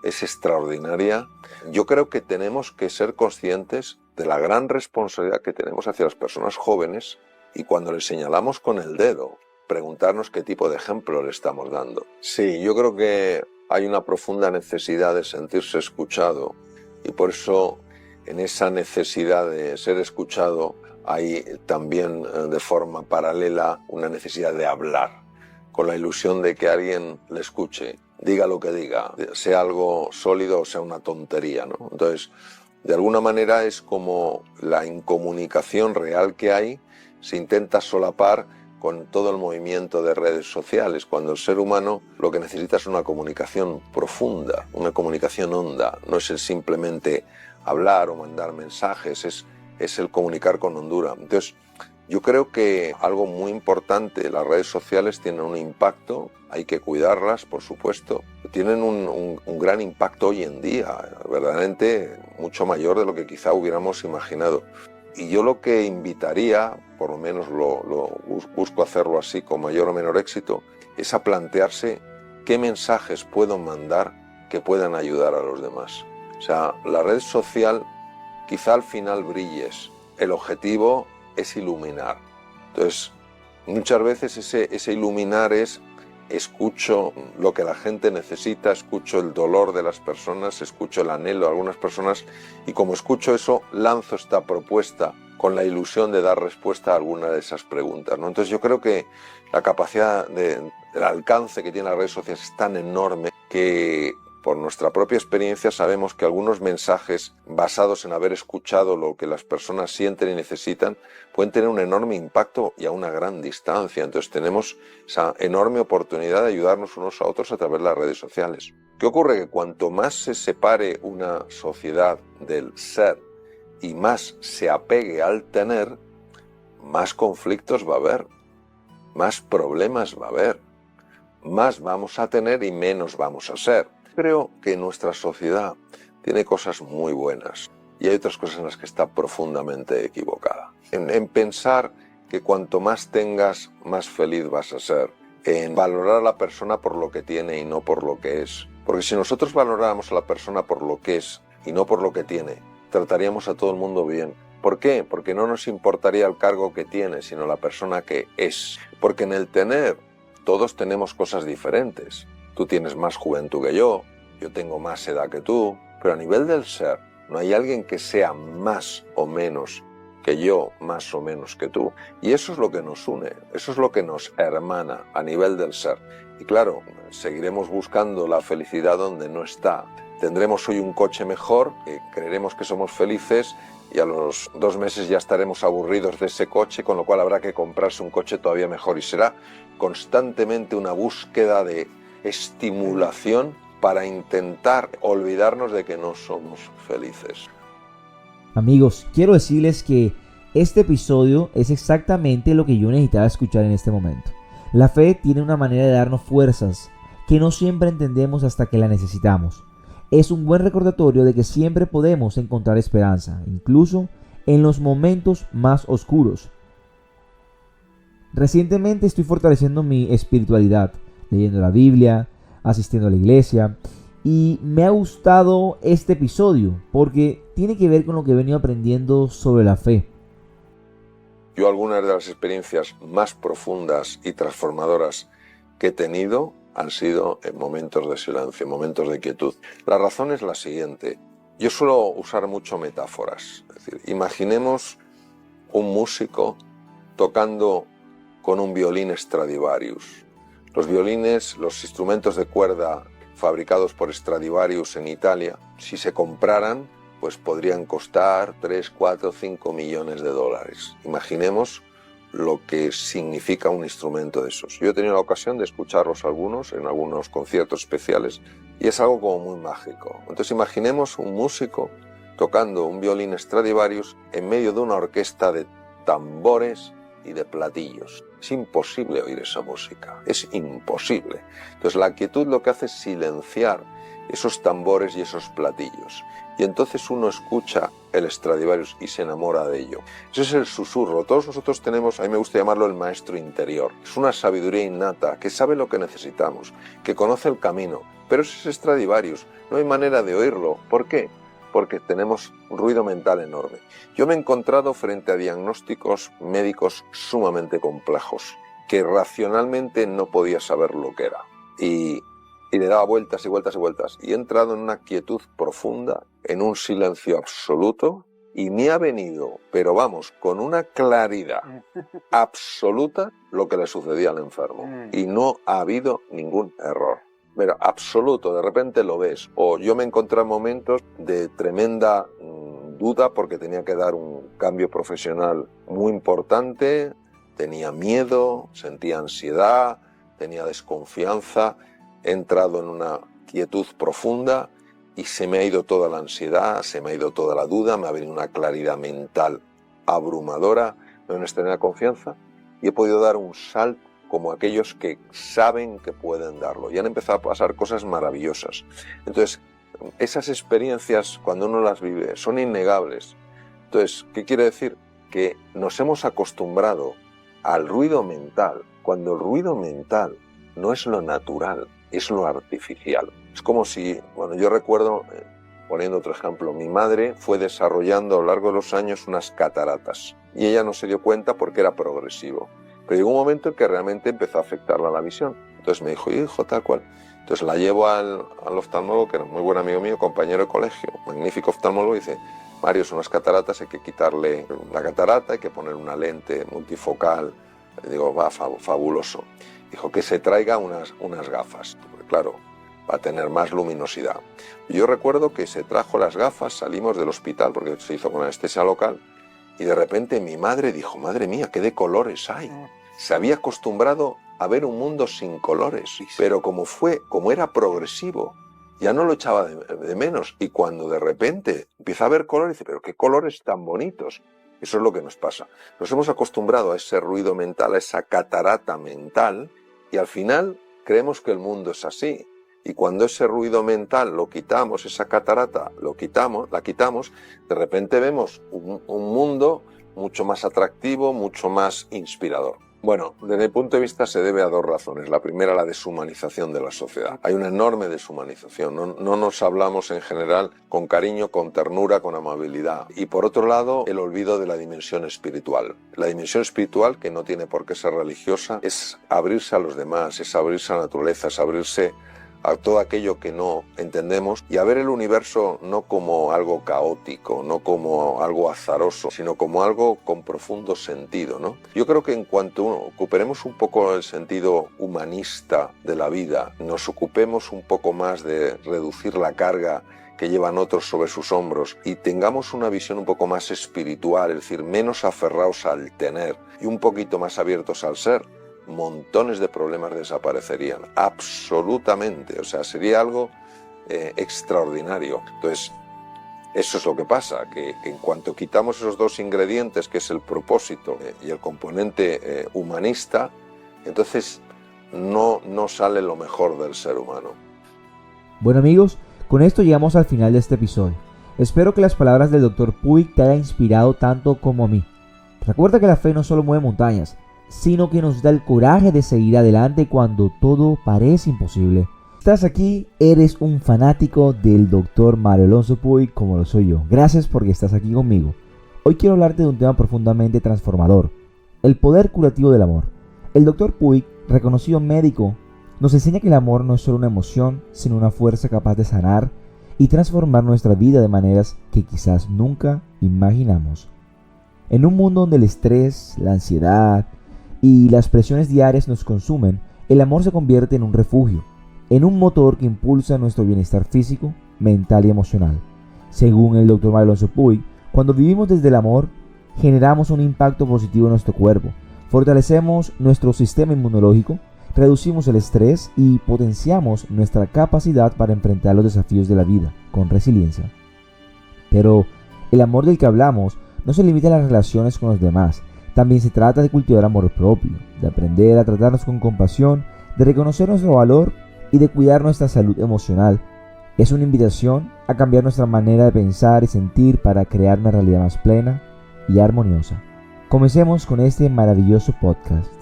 C: es extraordinaria. Yo creo que tenemos que ser conscientes de la gran responsabilidad que tenemos hacia las personas jóvenes y cuando les señalamos con el dedo, preguntarnos qué tipo de ejemplo le estamos dando. Sí, yo creo que hay una profunda necesidad de sentirse escuchado y por eso en esa necesidad de ser escuchado hay también de forma paralela una necesidad de hablar, con la ilusión de que alguien le escuche, diga lo que diga, sea algo sólido o sea una tontería, ¿no? Entonces, de alguna manera es como la incomunicación real que hay se intenta solapar con todo el movimiento de redes sociales, cuando el ser humano lo que necesita es una comunicación profunda, una comunicación honda, no es el simplemente hablar o mandar mensajes, es el comunicar con hondura. Entonces, yo creo que algo muy importante, las redes sociales tienen un impacto, hay que cuidarlas, por supuesto, tienen un gran impacto hoy en día, verdaderamente mucho mayor de lo que quizá hubiéramos imaginado. Y yo lo que invitaría, por lo menos busco hacerlo así con mayor o menor éxito, es a plantearse qué mensajes puedo mandar que puedan ayudar a los demás. O sea, la red social quizá al final brilles, el objetivo es iluminar. Entonces, muchas veces ese iluminar es escucho lo que la gente necesita, escucho el dolor de las personas, escucho el anhelo de algunas personas y como escucho eso, lanzo esta propuesta con la ilusión de dar respuesta a alguna de esas preguntas, ¿no? Entonces yo creo que la capacidad el alcance que tienen las redes sociales es tan enorme que por nuestra propia experiencia sabemos que algunos mensajes basados en haber escuchado lo que las personas sienten y necesitan pueden tener un enorme impacto y a una gran distancia. Entonces tenemos esa enorme oportunidad de ayudarnos unos a otros a través de las redes sociales. ¿Qué ocurre? Que cuanto más se separe una sociedad del ser y más se apegue al tener, más conflictos va a haber, más problemas va a haber, más vamos a tener y menos vamos a ser. Creo que nuestra sociedad tiene cosas muy buenas y hay otras cosas en las que está profundamente equivocada. En pensar que cuanto más tengas, más feliz vas a ser. En valorar a la persona por lo que tiene y no por lo que es. Porque si nosotros valoráramos a la persona por lo que es y no por lo que tiene, trataríamos a todo el mundo bien. ¿Por qué? Porque no nos importaría el cargo que tiene, sino la persona que es. Porque en el tener, todos tenemos cosas diferentes. Tú tienes más juventud que yo tengo más edad que tú, pero a nivel del ser, no hay alguien que sea más o menos que yo, más o menos que tú. Y eso es lo que nos une, eso es lo que nos hermana a nivel del ser. Y claro, seguiremos buscando la felicidad donde no está. Tendremos hoy un coche mejor, creeremos que somos felices y a los 2 meses ya estaremos aburridos de ese coche, con lo cual habrá que comprarse un coche todavía mejor y será constantemente una búsqueda de estimulación para intentar olvidarnos de que no somos felices.
A: Amigos, quiero decirles que este episodio es exactamente lo que yo necesitaba escuchar en este momento. La fe tiene una manera de darnos fuerzas que no siempre entendemos hasta que la necesitamos. Es un buen recordatorio de que siempre podemos encontrar esperanza, incluso en los momentos más oscuros. Recientemente estoy fortaleciendo mi espiritualidad, leyendo la Biblia, asistiendo a la iglesia, y me ha gustado este episodio porque tiene que ver con lo que he venido aprendiendo sobre la fe.
C: Yo algunas de las experiencias más profundas y transformadoras que he tenido han sido en momentos de silencio, en momentos de quietud. La razón es la siguiente. Yo suelo usar mucho metáforas. Es decir, imaginemos un músico tocando con un violín Stradivarius. Los violines, los instrumentos de cuerda fabricados por Stradivarius en Italia, si se compraran, pues podrían costar 3, 4, 5 millones de dólares. Imaginemos lo que significa un instrumento de esos. Yo he tenido la ocasión de escucharlos algunos en algunos conciertos especiales y es algo como muy mágico. Entonces imaginemos un músico tocando un violín Stradivarius en medio de una orquesta de tambores y de platillos. Es imposible oír esa música, es imposible. Entonces la quietud lo que hace es silenciar esos tambores y esos platillos. Y entonces uno escucha el Stradivarius y se enamora de ello. Ese es el susurro. Todos nosotros tenemos, a mí me gusta llamarlo el maestro interior. Es una sabiduría innata que sabe lo que necesitamos, que conoce el camino. Pero ese es Stradivarius, no hay manera de oírlo. ¿Por qué? Porque tenemos un ruido mental enorme. Yo me he encontrado frente a diagnósticos médicos sumamente complejos, que racionalmente no podía saber lo que era. Y le daba vueltas y vueltas y vueltas. Y he entrado en una quietud profunda, en un silencio absoluto, y me ha venido, pero vamos, con una claridad absoluta lo que le sucedía al enfermo. Y no ha habido ningún error. Pero absoluto, de repente lo ves. O yo me encontré en momentos de tremenda duda porque tenía que dar un cambio profesional muy importante, tenía miedo, sentía ansiedad, tenía desconfianza, he entrado en una quietud profunda y se me ha ido toda la ansiedad, se me ha ido toda la duda, me ha venido una claridad mental abrumadora, me ha tener confianza y he podido dar un salto como aquellos que saben que pueden darlo. Y han empezado a pasar cosas maravillosas. Entonces, esas experiencias, cuando uno las vive, son innegables. Entonces, ¿qué quiere decir? Que nos hemos acostumbrado al ruido mental, cuando el ruido mental no es lo natural, es lo artificial. Es como si, bueno, yo recuerdo, poniendo otro ejemplo, mi madre fue desarrollando a lo largo de los años unas cataratas y ella no se dio cuenta porque era progresivo. Pero llegó un momento en que realmente empezó a afectarla la visión. Entonces me dijo, hijo, tal cual. Entonces la llevo al oftalmólogo, que era un muy buen amigo mío, compañero de colegio, magnífico oftalmólogo, y dice, Mario, son unas cataratas, hay que quitarle la catarata, hay que poner una lente multifocal. Le digo, va, fabuloso. Dijo que se traiga unas gafas, porque claro, va a tener más luminosidad. Yo recuerdo que se trajo las gafas, salimos del hospital, porque se hizo con anestesia local, y de repente mi madre dijo, madre mía, qué de colores hay. Se había acostumbrado a ver un mundo sin colores, pero como era progresivo, ya no lo echaba de menos. Y cuando de repente empieza a ver colores, dice, pero qué colores tan bonitos. Eso es lo que nos pasa. Nos hemos acostumbrado a ese ruido mental, a esa catarata mental, y al final creemos que el mundo es así. Y cuando ese ruido mental lo quitamos, esa catarata la quitamos, de repente vemos un mundo mucho más atractivo, mucho más inspirador. Bueno, desde mi punto de vista se debe a dos razones. La primera, la deshumanización de la sociedad. Hay una enorme deshumanización. No nos hablamos en general con cariño, con ternura, con amabilidad. Y por otro lado, el olvido de la dimensión espiritual. La dimensión espiritual, que no tiene por qué ser religiosa, es abrirse a los demás, es abrirse a la naturaleza, es abrirse a todo aquello que no entendemos y a ver el universo no como algo caótico, no como algo azaroso, sino como algo con profundo sentido, ¿no? Yo creo que en cuanto ocuparemos un poco el sentido humanista de la vida, nos ocupemos un poco más de reducir la carga que llevan otros sobre sus hombros y tengamos una visión un poco más espiritual, es decir, menos aferrados al tener y un poquito más abiertos al ser, montones de problemas desaparecerían, absolutamente, o sea, sería algo extraordinario. Entonces, eso es lo que pasa, que en cuanto quitamos esos dos ingredientes, que es el propósito y el componente humanista, entonces no sale lo mejor del ser humano.
A: Bueno amigos, con esto llegamos al final de este episodio. Espero que las palabras del Dr. Puig te hayan inspirado tanto como a mí. Recuerda que la fe no solo mueve montañas, sino que nos da el coraje de seguir adelante cuando todo parece imposible. Estás aquí, eres un fanático del Dr. Mario Alonso Puig como lo soy yo. Gracias porque estás aquí conmigo. Hoy quiero hablarte de un tema profundamente transformador, el poder curativo del amor. El Dr. Puig, reconocido médico, nos enseña que el amor no es solo una emoción, sino una fuerza capaz de sanar y transformar nuestra vida de maneras que quizás nunca imaginamos. En un mundo donde el estrés, la ansiedad y las presiones diarias nos consumen, el amor se convierte en un refugio, en un motor que impulsa nuestro bienestar físico, mental y emocional. Según el Dr. Mario Alonso Puig, cuando vivimos desde el amor, generamos un impacto positivo en nuestro cuerpo, fortalecemos nuestro sistema inmunológico, reducimos el estrés y potenciamos nuestra capacidad para enfrentar los desafíos de la vida con resiliencia. Pero el amor del que hablamos no se limita a las relaciones con los demás. También se trata de cultivar amor propio, de aprender a tratarnos con compasión, de reconocer nuestro valor y de cuidar nuestra salud emocional. Es una invitación a cambiar nuestra manera de pensar y sentir para crear una realidad más plena y armoniosa. Comencemos con este maravilloso podcast.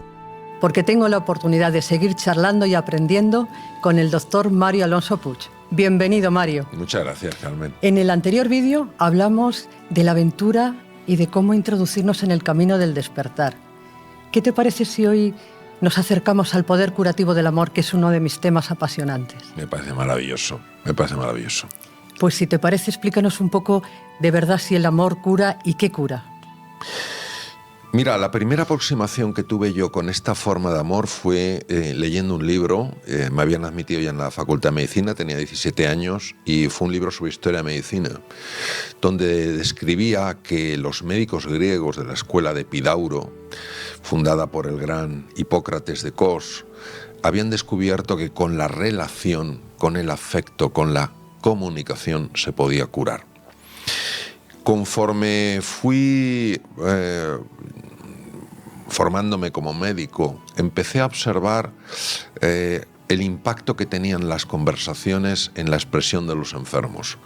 D: Porque tengo la oportunidad de seguir charlando y aprendiendo con el Dr. Mario Alonso Puig. Bienvenido, Mario.
C: Muchas gracias, Carmen.
D: En el anterior vídeo hablamos de la aventura y de cómo introducirnos en el camino del despertar. ¿Qué te parece si hoy nos acercamos al poder curativo del amor, que es uno de mis temas apasionantes?
C: Me parece maravilloso, me parece maravilloso.
D: Pues si te parece, explícanos un poco de verdad si el amor cura y qué cura.
C: Mira, la primera aproximación que tuve yo con esta forma de amor fue leyendo un libro. Me habían admitido ya en la Facultad de Medicina, tenía 17 años, y fue un libro sobre historia de medicina, donde describía que los médicos griegos de la escuela de Epidauro, fundada por el gran Hipócrates de Cos, habían descubierto que con la relación, con el afecto, con la comunicación se podía curar. Conforme fui formándome como médico, empecé a observar el impacto que tenían las conversaciones en la expresión de los enfermos.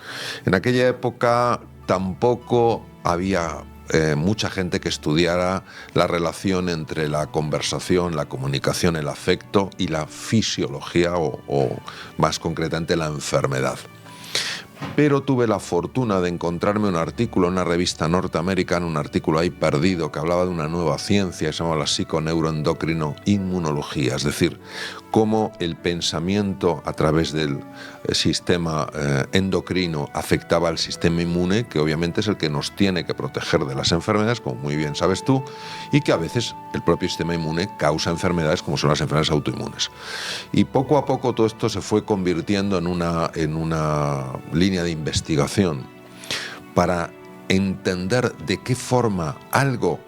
C: En aquella época tampoco había mucha gente que estudiara la relación entre la conversación, la comunicación, el afecto y la fisiología o más concretamente la enfermedad. pero tuve la fortuna de encontrarme un artículo en una revista norteamericana, un artículo ahí perdido, que hablaba de una nueva ciencia que se llama la psiconeuroendocrinoinmunología, es decir, cómo el pensamiento a través del sistema endocrino afectaba al sistema inmune, que obviamente es el que nos tiene que proteger de las enfermedades, como muy bien sabes tú, y que a veces el propio sistema inmune causa enfermedades como son las enfermedades autoinmunes. Y poco a poco todo esto se fue convirtiendo en una línea de investigación para entender de qué forma algo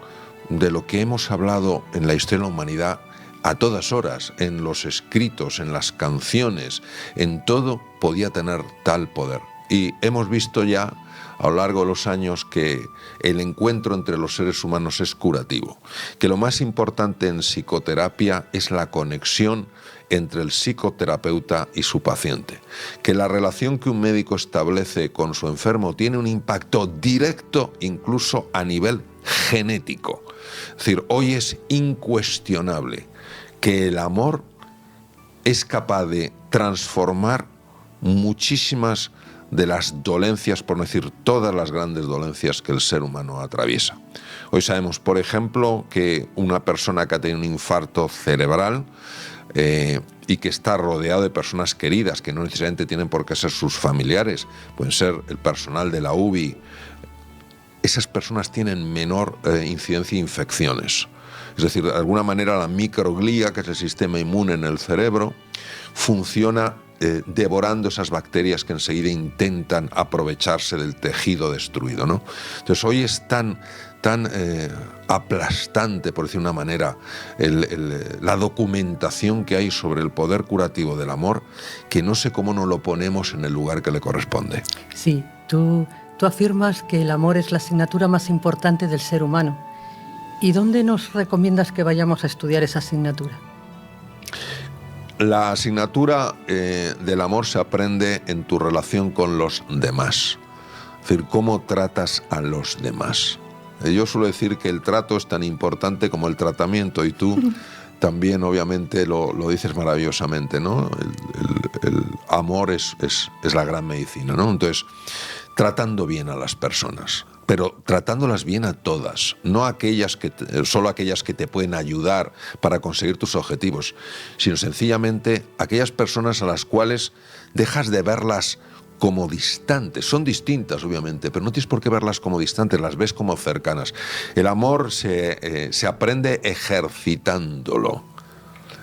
C: de lo que hemos hablado en la historia de la humanidad a todas horas, en los escritos, en las canciones, en todo, podía tener tal poder. Y hemos visto ya a lo largo de los años que el encuentro entre los seres humanos es curativo, que lo más importante en psicoterapia es la conexión entre el psicoterapeuta y su paciente, que la relación que un médico establece con su enfermo tiene un impacto directo incluso a nivel genético. Es decir, hoy es incuestionable que el amor es capaz de transformar muchísimas de las dolencias, por no decir todas las grandes dolencias que el ser humano atraviesa. Hoy sabemos, por ejemplo, que una persona que ha tenido un infarto cerebral y que está rodeado de personas queridas, que no necesariamente tienen por qué ser sus familiares, pueden ser el personal de la UBI, esas personas tienen menor incidencia de infecciones. Es decir, de alguna manera la microglía, que es el sistema inmune en el cerebro, funciona devorando esas bacterias que enseguida intentan aprovecharse del tejido destruido, ¿no? Entonces hoy es tan aplastante, por decir una manera, la documentación que hay sobre el poder curativo del amor, que no sé cómo no lo ponemos en el lugar que le corresponde.
D: Sí, tú afirmas que el amor es la asignatura más importante del ser humano. ¿Y dónde nos recomiendas que vayamos a estudiar esa asignatura?
C: La asignatura del amor se aprende en tu relación con los demás. Es decir, cómo tratas a los demás. Yo suelo decir que el trato es tan importante como el tratamiento, y tú también obviamente lo dices maravillosamente, ¿no? El amor es la gran medicina, ¿no? Entonces, tratando bien a las personas, pero tratándolas bien a todas, no solo aquellas que te pueden ayudar para conseguir tus objetivos, sino sencillamente aquellas personas a las cuales dejas de verlas como distantes. Son distintas, obviamente, pero no tienes por qué verlas como distantes, las ves como cercanas. El amor se aprende ejercitándolo.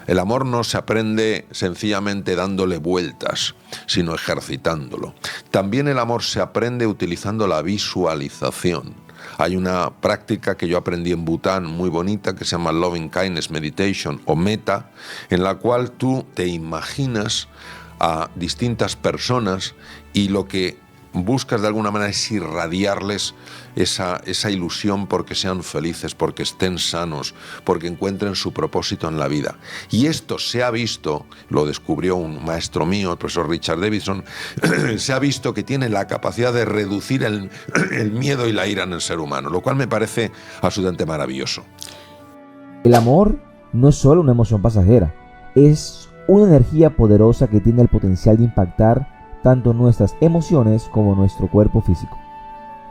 C: El amor no se aprende sencillamente dándole vueltas, sino ejercitándolo. También el amor se aprende utilizando la visualización. Hay una práctica que yo aprendí en Bután muy bonita que se llama Loving Kindness Meditation o Metta, en la cual tú te imaginas a distintas personas y lo que buscas de alguna manera es irradiarles esa ilusión porque sean felices, porque estén sanos, porque encuentren su propósito en la vida. Y esto se ha visto, lo descubrió un maestro mío, el profesor Richard Davidson, se ha visto que tiene la capacidad de reducir el miedo y la ira en el ser humano, lo cual me parece absolutamente maravilloso.
A: El amor no es solo una emoción pasajera, es una energía poderosa que tiene el potencial de impactar tanto nuestras emociones como nuestro cuerpo físico.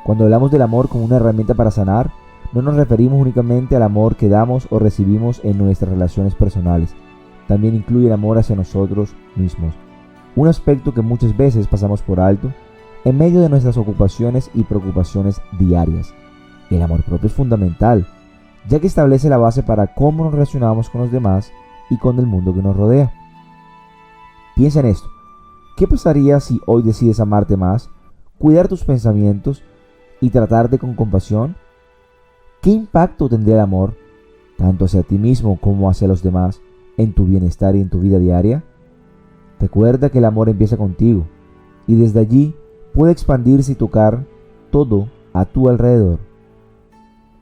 A: Cuando hablamos del amor como una herramienta para sanar, no nos referimos únicamente al amor que damos o recibimos en nuestras relaciones personales. También incluye el amor hacia nosotros mismos, un aspecto que muchas veces pasamos por alto en medio de nuestras ocupaciones y preocupaciones diarias. El amor propio es fundamental, ya que establece la base para cómo nos relacionamos con los demás y con el mundo que nos rodea. Piensa en esto. ¿Qué pasaría si hoy decides amarte más, cuidar tus pensamientos y tratarte con compasión? ¿Qué impacto tendría el amor, tanto hacia ti mismo como hacia los demás, en tu bienestar y en tu vida diaria? Recuerda que el amor empieza contigo y desde allí puede expandirse y tocar todo a tu alrededor.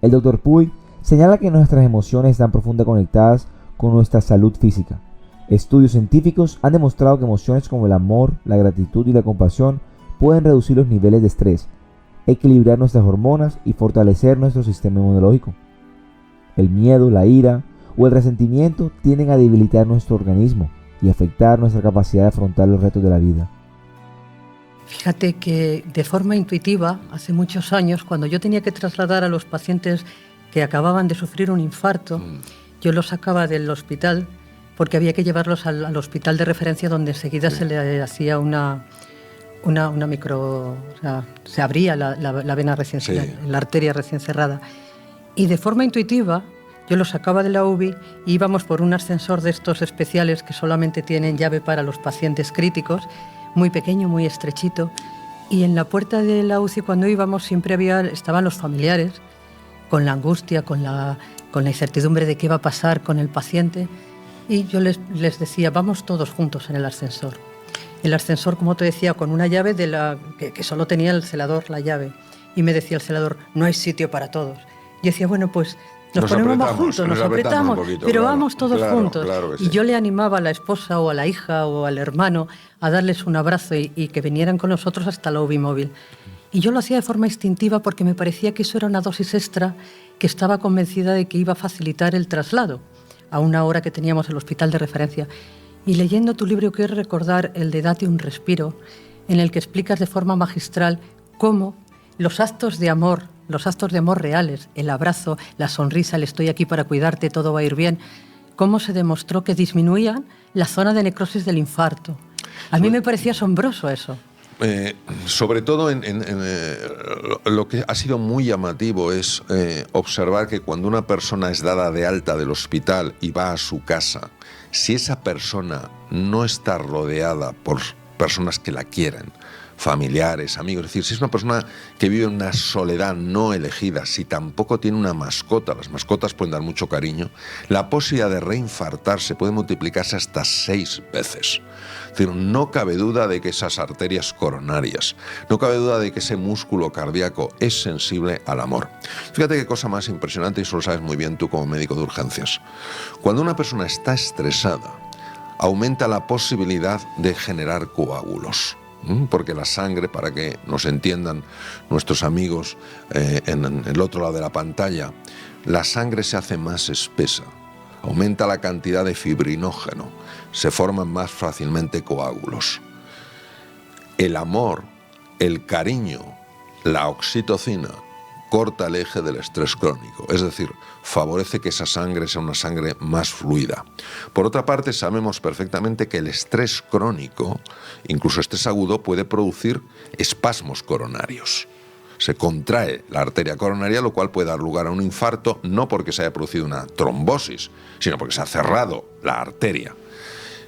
A: El Dr. Puig señala que nuestras emociones están profundamente conectadas con nuestra salud física. Estudios científicos han demostrado que emociones como el amor, la gratitud y la compasión pueden reducir los niveles de estrés, equilibrar nuestras hormonas y fortalecer nuestro sistema inmunológico. El miedo, la ira o el resentimiento tienden a debilitar nuestro organismo y afectar nuestra capacidad de afrontar los retos de la vida.
D: Fíjate que de forma intuitiva, hace muchos años, cuando yo tenía que trasladar a los pacientes que acababan de sufrir un infarto, yo los sacaba del hospital porque había que llevarlos al hospital de referencia, donde enseguida se le hacía una micro... O sea, se abría la vena recién cerrada, la arteria recién cerrada. Y de forma intuitiva, yo los sacaba de la UBI y íbamos por un ascensor de estos especiales que solamente tienen llave para los pacientes críticos, muy pequeño, muy estrechito. Y en la puerta de la UCI, cuando íbamos, siempre estaban los familiares, con la angustia, con la incertidumbre de qué iba a pasar con el paciente. Y yo les decía, vamos todos juntos en el ascensor. El ascensor, como te decía, con una llave que solo tenía el celador, la llave. Y me decía el celador, no hay sitio para todos. Yo decía, bueno, pues nos ponemos más juntos, nos apretamos, poquito, pero claro, vamos todos juntos. Claro sí. Y yo le animaba a la esposa o a la hija o al hermano a darles un abrazo y que vinieran con nosotros hasta la UBI móvil. Y yo lo hacía de forma instintiva porque me parecía que eso era una dosis extra que estaba convencida de que iba a facilitar el traslado a una hora que teníamos el hospital de referencia. Y leyendo tu libro quiero recordar el de Date un respiro, en el que explicas de forma magistral cómo los actos de amor reales, el abrazo, la sonrisa, el estoy aquí para cuidarte, todo va a ir bien, cómo se demostró que disminuían la zona de necrosis del infarto. A mí me parecía asombroso eso.
C: Sobre todo lo que ha sido muy llamativo es observar que cuando una persona es dada de alta del hospital y va a su casa, si esa persona no está rodeada por personas que la quieren, familiares, amigos, es decir, si es una persona que vive en una soledad no elegida, si tampoco tiene una mascota, las mascotas pueden dar mucho cariño, la posibilidad de reinfartarse puede multiplicarse hasta 6 veces. Es decir, no cabe duda de que esas arterias coronarias, no cabe duda de que ese músculo cardíaco es sensible al amor. Fíjate qué cosa más impresionante, y eso lo sabes muy bien tú como médico de urgencias. Cuando una persona está estresada, aumenta la posibilidad de generar coágulos. Porque la sangre, para que nos entiendan nuestros amigos en el otro lado de la pantalla, la sangre se hace más espesa, aumenta la cantidad de fibrinógeno, se forman más fácilmente coágulos. El amor, el cariño, la oxitocina, corta el eje del estrés crónico, es decir, favorece que esa sangre sea una sangre más fluida. Por otra parte, sabemos perfectamente que el estrés crónico, incluso estrés agudo, puede producir espasmos coronarios. Se contrae la arteria coronaria, lo cual puede dar lugar a un infarto, no porque se haya producido una trombosis, sino porque se ha cerrado la arteria.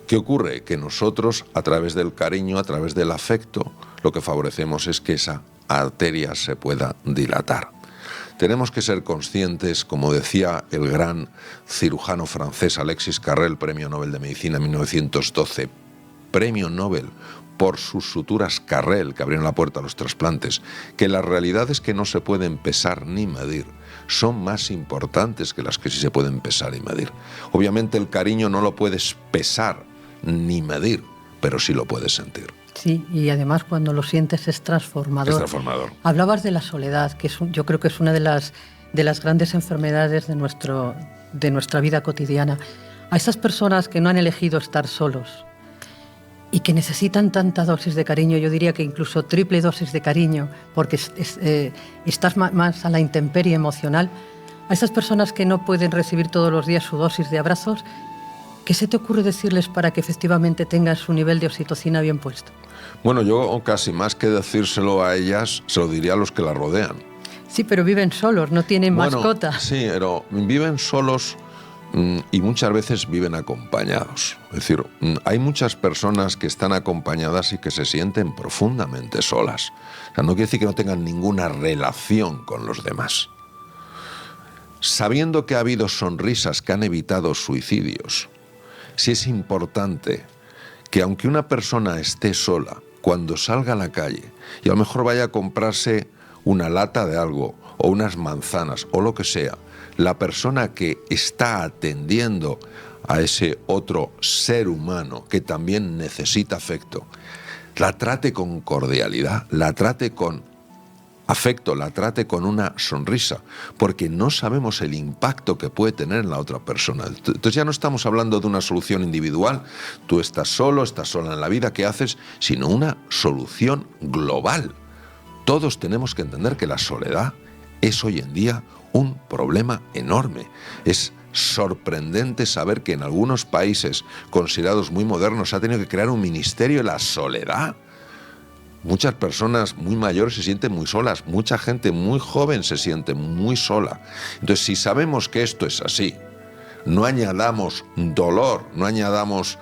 C: ¿Qué ocurre? Que nosotros, a través del cariño, a través del afecto, lo que favorecemos es que esa arteria se pueda dilatar. Tenemos que ser conscientes, como decía el gran cirujano francés Alexis Carrel, Premio Nobel de Medicina en 1912, Premio Nobel por sus suturas Carrel, que abrieron la puerta a los trasplantes, que las realidades que no se pueden pesar ni medir son más importantes que las que sí se pueden pesar y medir. Obviamente el cariño no lo puedes pesar ni medir, pero sí lo puedes sentir.
D: Sí, y además cuando lo sientes es transformador.
C: Es transformador.
D: Hablabas de la soledad, que yo creo que es una de las grandes enfermedades de nuestra vida cotidiana. A esas personas que no han elegido estar solos y que necesitan tanta dosis de cariño, yo diría que incluso triple dosis de cariño, porque estás más a la intemperie emocional, a esas personas que no pueden recibir todos los días su dosis de abrazos, ¿qué se te ocurre decirles para que efectivamente tengan su nivel de oxitocina bien puesto?
C: Bueno, yo casi más que decírselo a ellas, se lo diría a los que las rodean.
D: Sí, pero viven solos, no tienen mascota.
C: Sí, pero viven solos y muchas veces viven acompañados. Es decir, hay muchas personas que están acompañadas y que se sienten profundamente solas. O sea, no quiere decir que no tengan ninguna relación con los demás. Sabiendo que ha habido sonrisas que han evitado suicidios, sí es importante que aunque una persona esté sola, cuando salga a la calle y a lo mejor vaya a comprarse una lata de algo o unas manzanas o lo que sea, la persona que está atendiendo a ese otro ser humano que también necesita afecto, la trate con cordialidad, la trate con afecto, la trate con una sonrisa, porque no sabemos el impacto que puede tener en la otra persona. Entonces ya no estamos hablando de una solución individual, tú estás solo, estás sola en la vida, ¿qué haces? Sino una solución global. Todos tenemos que entender que la soledad es hoy en día un problema enorme. Es sorprendente saber que en algunos países considerados muy modernos se ha tenido que crear un ministerio de la soledad. Muchas personas muy mayores se sienten muy solas, mucha gente muy joven se siente muy sola. Entonces, si sabemos que esto es así, no añadamos dolor, no añadamos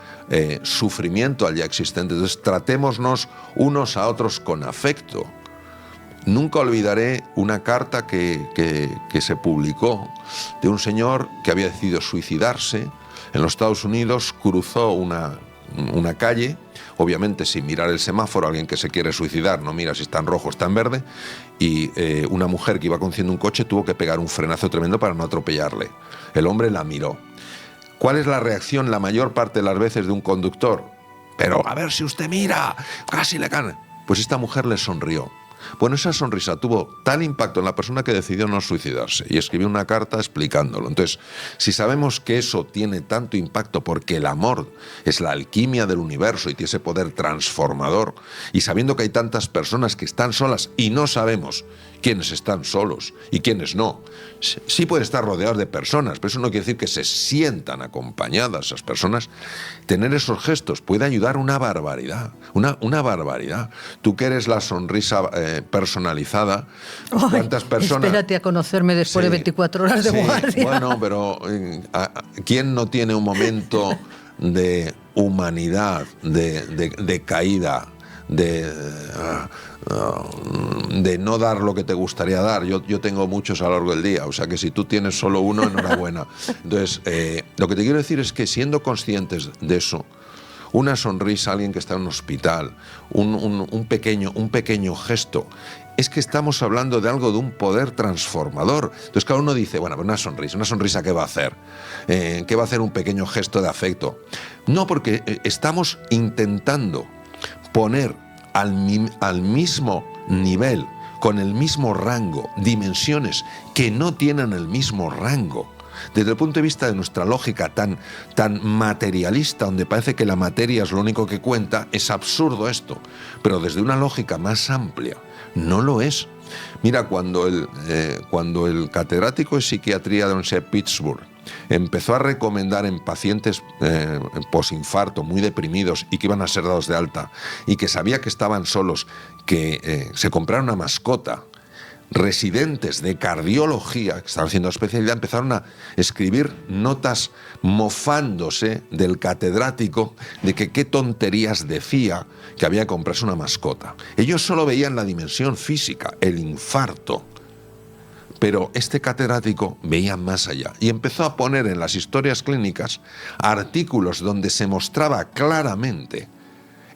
C: sufrimiento al ya existente. Entonces, tratémonos unos a otros con afecto. Nunca olvidaré una carta que se publicó de un señor que había decidido suicidarse. En los Estados Unidos cruzó una calle, obviamente sin mirar el semáforo. Alguien que se quiere suicidar no mira si está en rojo o está en verde, y una mujer que iba conduciendo un coche tuvo que pegar un frenazo tremendo para no atropellarle. El hombre la miró. ¿Cuál es la reacción la mayor parte de las veces de un conductor? Pero a ver si usted mira, casi le cae. Pues esta mujer le sonrió. Bueno, esa sonrisa tuvo tal impacto en la persona que decidió no suicidarse y escribió una carta explicándolo. Entonces, si sabemos que eso tiene tanto impacto porque el amor es la alquimia del universo y tiene ese poder transformador, y sabiendo que hay tantas personas que están solas y no sabemos quiénes están solos y quiénes no, sí pueden estar rodeados de personas, pero eso no quiere decir que se sientan acompañadas esas personas. Tener esos gestos puede ayudar una barbaridad, una barbaridad. Tú que eres la sonrisa personalizada, ¿cuántas personas?
D: Espérate a conocerme después de 24 horas de guardia.
C: Bueno, pero ¿quién no tiene un momento de humanidad, de caída, de no dar lo que te gustaría dar? Yo tengo muchos a lo largo del día, o sea que si tú tienes solo uno, enhorabuena. Entonces, lo que te quiero decir es que siendo conscientes de eso, una sonrisa a alguien que está en un hospital, un pequeño gesto, es que estamos hablando de algo, de un poder transformador. Entonces cada uno dice, bueno, una sonrisa ¿qué va a hacer? ¿Qué va a hacer un pequeño gesto de afecto? No, porque estamos intentando poner al mismo nivel, con el mismo rango, dimensiones que no tienen el mismo rango. Desde el punto de vista de nuestra lógica tan materialista, donde parece que la materia es lo único que cuenta, es absurdo esto. Pero desde una lógica más amplia, no lo es. Mira, cuando el catedrático de psiquiatría de la Universidad de Pittsburgh empezó a recomendar en pacientes posinfarto, muy deprimidos y que iban a ser dados de alta, y que sabía que estaban solos, que se compraran una mascota, residentes de cardiología que estaban haciendo la especialidad empezaron a escribir notas mofándose del catedrático de que qué tonterías decía que había que comprarse una mascota. Ellos solo veían la dimensión física, el infarto, pero este catedrático veía más allá y empezó a poner en las historias clínicas artículos donde se mostraba claramente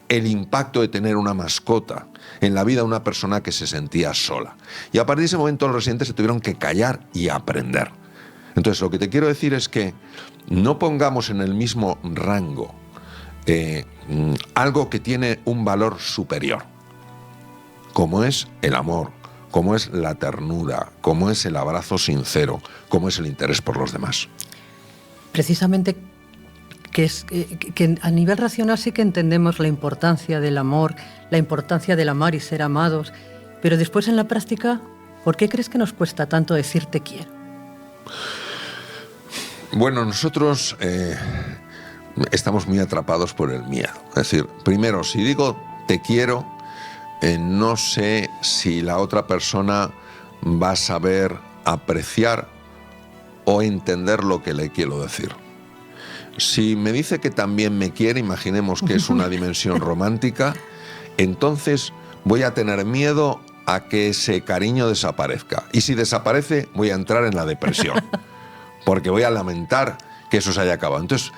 C: el impacto de tener una mascota en la vida de una persona que se sentía sola. Y a partir de ese momento los residentes se tuvieron que callar y aprender. Entonces, lo que te quiero decir es que no pongamos en el mismo rango algo que tiene un valor superior, como es el amor, como es la ternura, como es el abrazo sincero, como es el interés por los demás.
D: Precisamente que a nivel racional sí que entendemos la importancia del amor, la importancia del amar y ser amados, pero después en la práctica, ¿por qué crees que nos cuesta tanto decir te quiero?
C: Bueno, nosotros estamos muy atrapados por el miedo. Es decir, primero, si digo te quiero, no sé si la otra persona va a saber apreciar o entender lo que le quiero decir. Si me dice que también me quiere, imaginemos que es una dimensión romántica, entonces voy a tener miedo a que ese cariño desaparezca. Y si desaparece, voy a entrar en la depresión, porque voy a lamentar que eso se haya acabado. Entonces,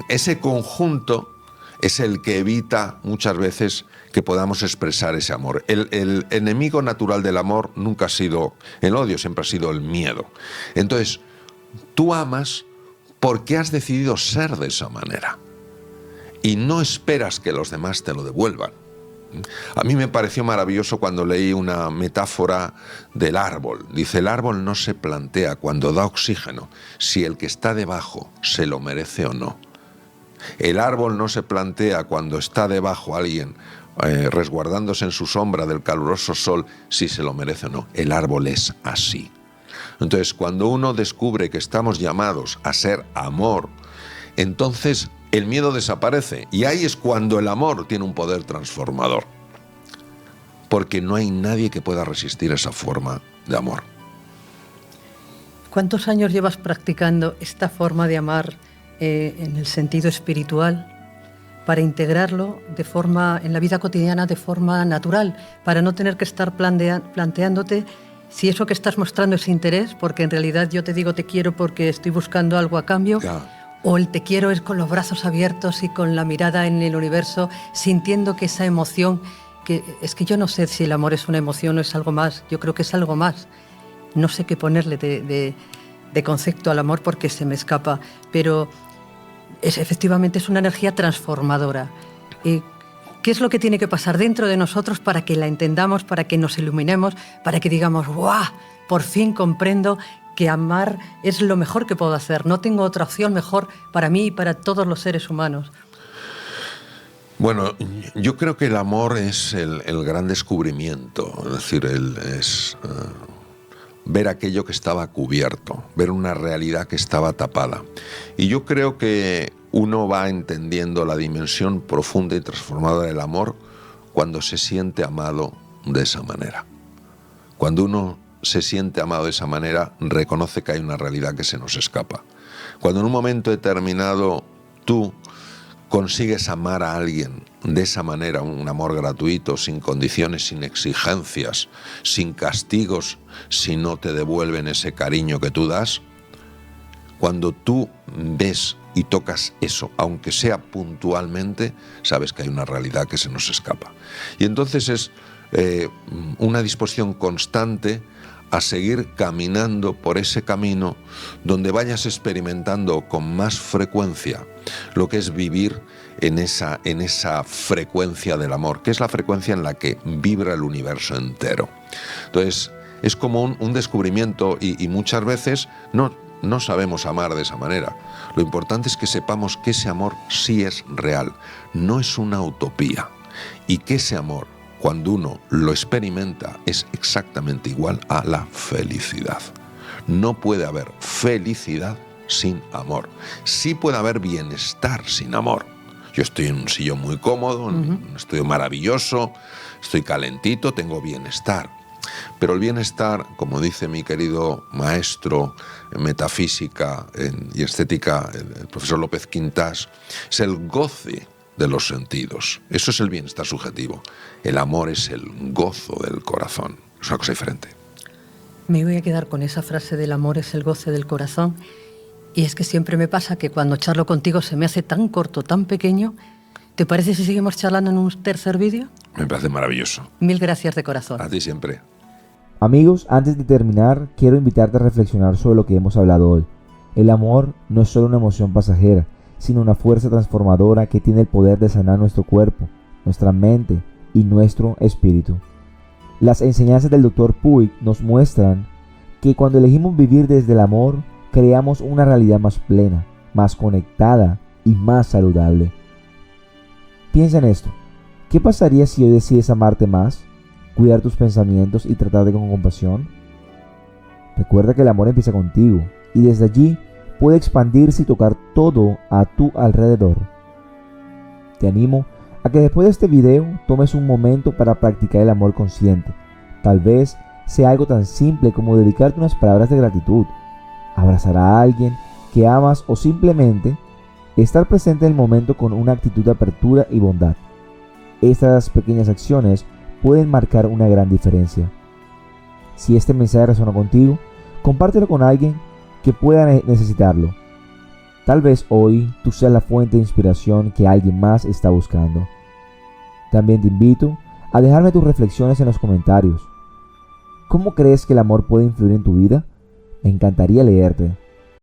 C: ese conjunto es el que evita muchas veces que podamos expresar ese amor. El enemigo natural del amor nunca ha sido el odio, siempre ha sido el miedo. Entonces, tú amas porque has decidido ser de esa manera y no esperas que los demás te lo devuelvan. A mí me pareció maravilloso cuando leí una metáfora del árbol. Dice, el árbol no se plantea cuando da oxígeno si el que está debajo se lo merece o no. El árbol no se plantea cuando está debajo alguien resguardándose en su sombra del caluroso sol si se lo merece o no. El árbol es así. Entonces, cuando uno descubre que estamos llamados a ser amor, entonces el miedo desaparece y ahí es cuando el amor tiene un poder transformador. Porque no hay nadie que pueda resistir esa forma de amor.
D: ¿Cuántos años llevas practicando esta forma de amar en el sentido espiritual para integrarlo en la vida cotidiana de forma natural, para no tener que estar planteándote si eso que estás mostrando es interés, porque en realidad yo te digo te quiero porque estoy buscando algo a cambio, o el te quiero es con los brazos abiertos y con la mirada en el universo, sintiendo que esa emoción, que es que yo no sé si el amor es una emoción o es algo más, yo creo que es algo más. No sé qué ponerle de concepto al amor porque se me escapa, pero efectivamente es una energía transformadora. ¿Qué es lo que tiene que pasar dentro de nosotros para que la entendamos, para que nos iluminemos, para que digamos, ¡guau! Por fin comprendo que amar es lo mejor que puedo hacer. No tengo otra opción mejor para mí y para todos los seres humanos.
C: Bueno, yo creo que el amor es el gran descubrimiento, es decir, es ver aquello que estaba cubierto, ver una realidad que estaba tapada. Y yo creo que uno va entendiendo la dimensión profunda y transformadora del amor cuando se siente amado de esa manera. Cuando uno se siente amado de esa manera, reconoce que hay una realidad que se nos escapa. Cuando en un momento determinado tú consigues amar a alguien de esa manera, un amor gratuito, sin condiciones, sin exigencias, sin castigos, si no te devuelven ese cariño que tú das, cuando tú ves y tocas eso, aunque sea puntualmente, sabes que hay una realidad que se nos escapa. Y entonces es una disposición constante a seguir caminando por ese camino donde vayas experimentando con más frecuencia lo que es vivir en esa frecuencia del amor, que es la frecuencia en la que vibra el universo entero. Entonces, es como un descubrimiento y muchas veces no sabemos amar de esa manera. Lo importante es que sepamos que ese amor sí es real, no es una utopía, y que ese amor, cuando uno lo experimenta, es exactamente igual a la felicidad. No puede haber felicidad sin amor. Sí puede haber bienestar sin amor. Yo estoy en un sillón muy cómodo, en un estudio maravilloso, estoy calentito, tengo bienestar. Pero el bienestar, como dice mi querido maestro en metafísica y estética, el profesor López Quintás, es el goce de los sentidos. Eso es el bienestar subjetivo. El amor es el gozo del corazón. Es una cosa diferente.
D: Me voy a quedar con esa frase del amor es el goce del corazón. Y es que siempre me pasa que cuando charlo contigo se me hace tan corto, tan pequeño. ¿Te parece si seguimos charlando en un tercer vídeo?
C: Me parece maravilloso.
D: Mil gracias de corazón.
C: A ti siempre.
A: Amigos, antes de terminar, quiero invitarte a reflexionar sobre lo que hemos hablado hoy. El amor no es solo una emoción pasajera, sino una fuerza transformadora que tiene el poder de sanar nuestro cuerpo, nuestra mente y nuestro espíritu. Las enseñanzas del Dr. Puig nos muestran que cuando elegimos vivir desde el amor, creamos una realidad más plena, más conectada y más saludable. Piensa en esto. ¿Qué pasaría si hoy decides amarte más, cuidar tus pensamientos y tratarte con compasión? Recuerda que el amor empieza contigo y desde allí puede expandirse y tocar todo a tu alrededor. Te animo a que después de este video tomes un momento para practicar el amor consciente. Tal vez sea algo tan simple como dedicarte unas palabras de gratitud, abrazar a alguien que amas o simplemente estar presente en el momento con una actitud de apertura y bondad. Estas pequeñas acciones pueden marcar una gran diferencia. Si este mensaje resonó contigo, compártelo con alguien que pueda necesitarlo. Tal vez hoy tú seas la fuente de inspiración que alguien más está buscando. También te invito a dejarme tus reflexiones en los comentarios. ¿Cómo crees que el amor puede influir en tu vida? Me encantaría leerte.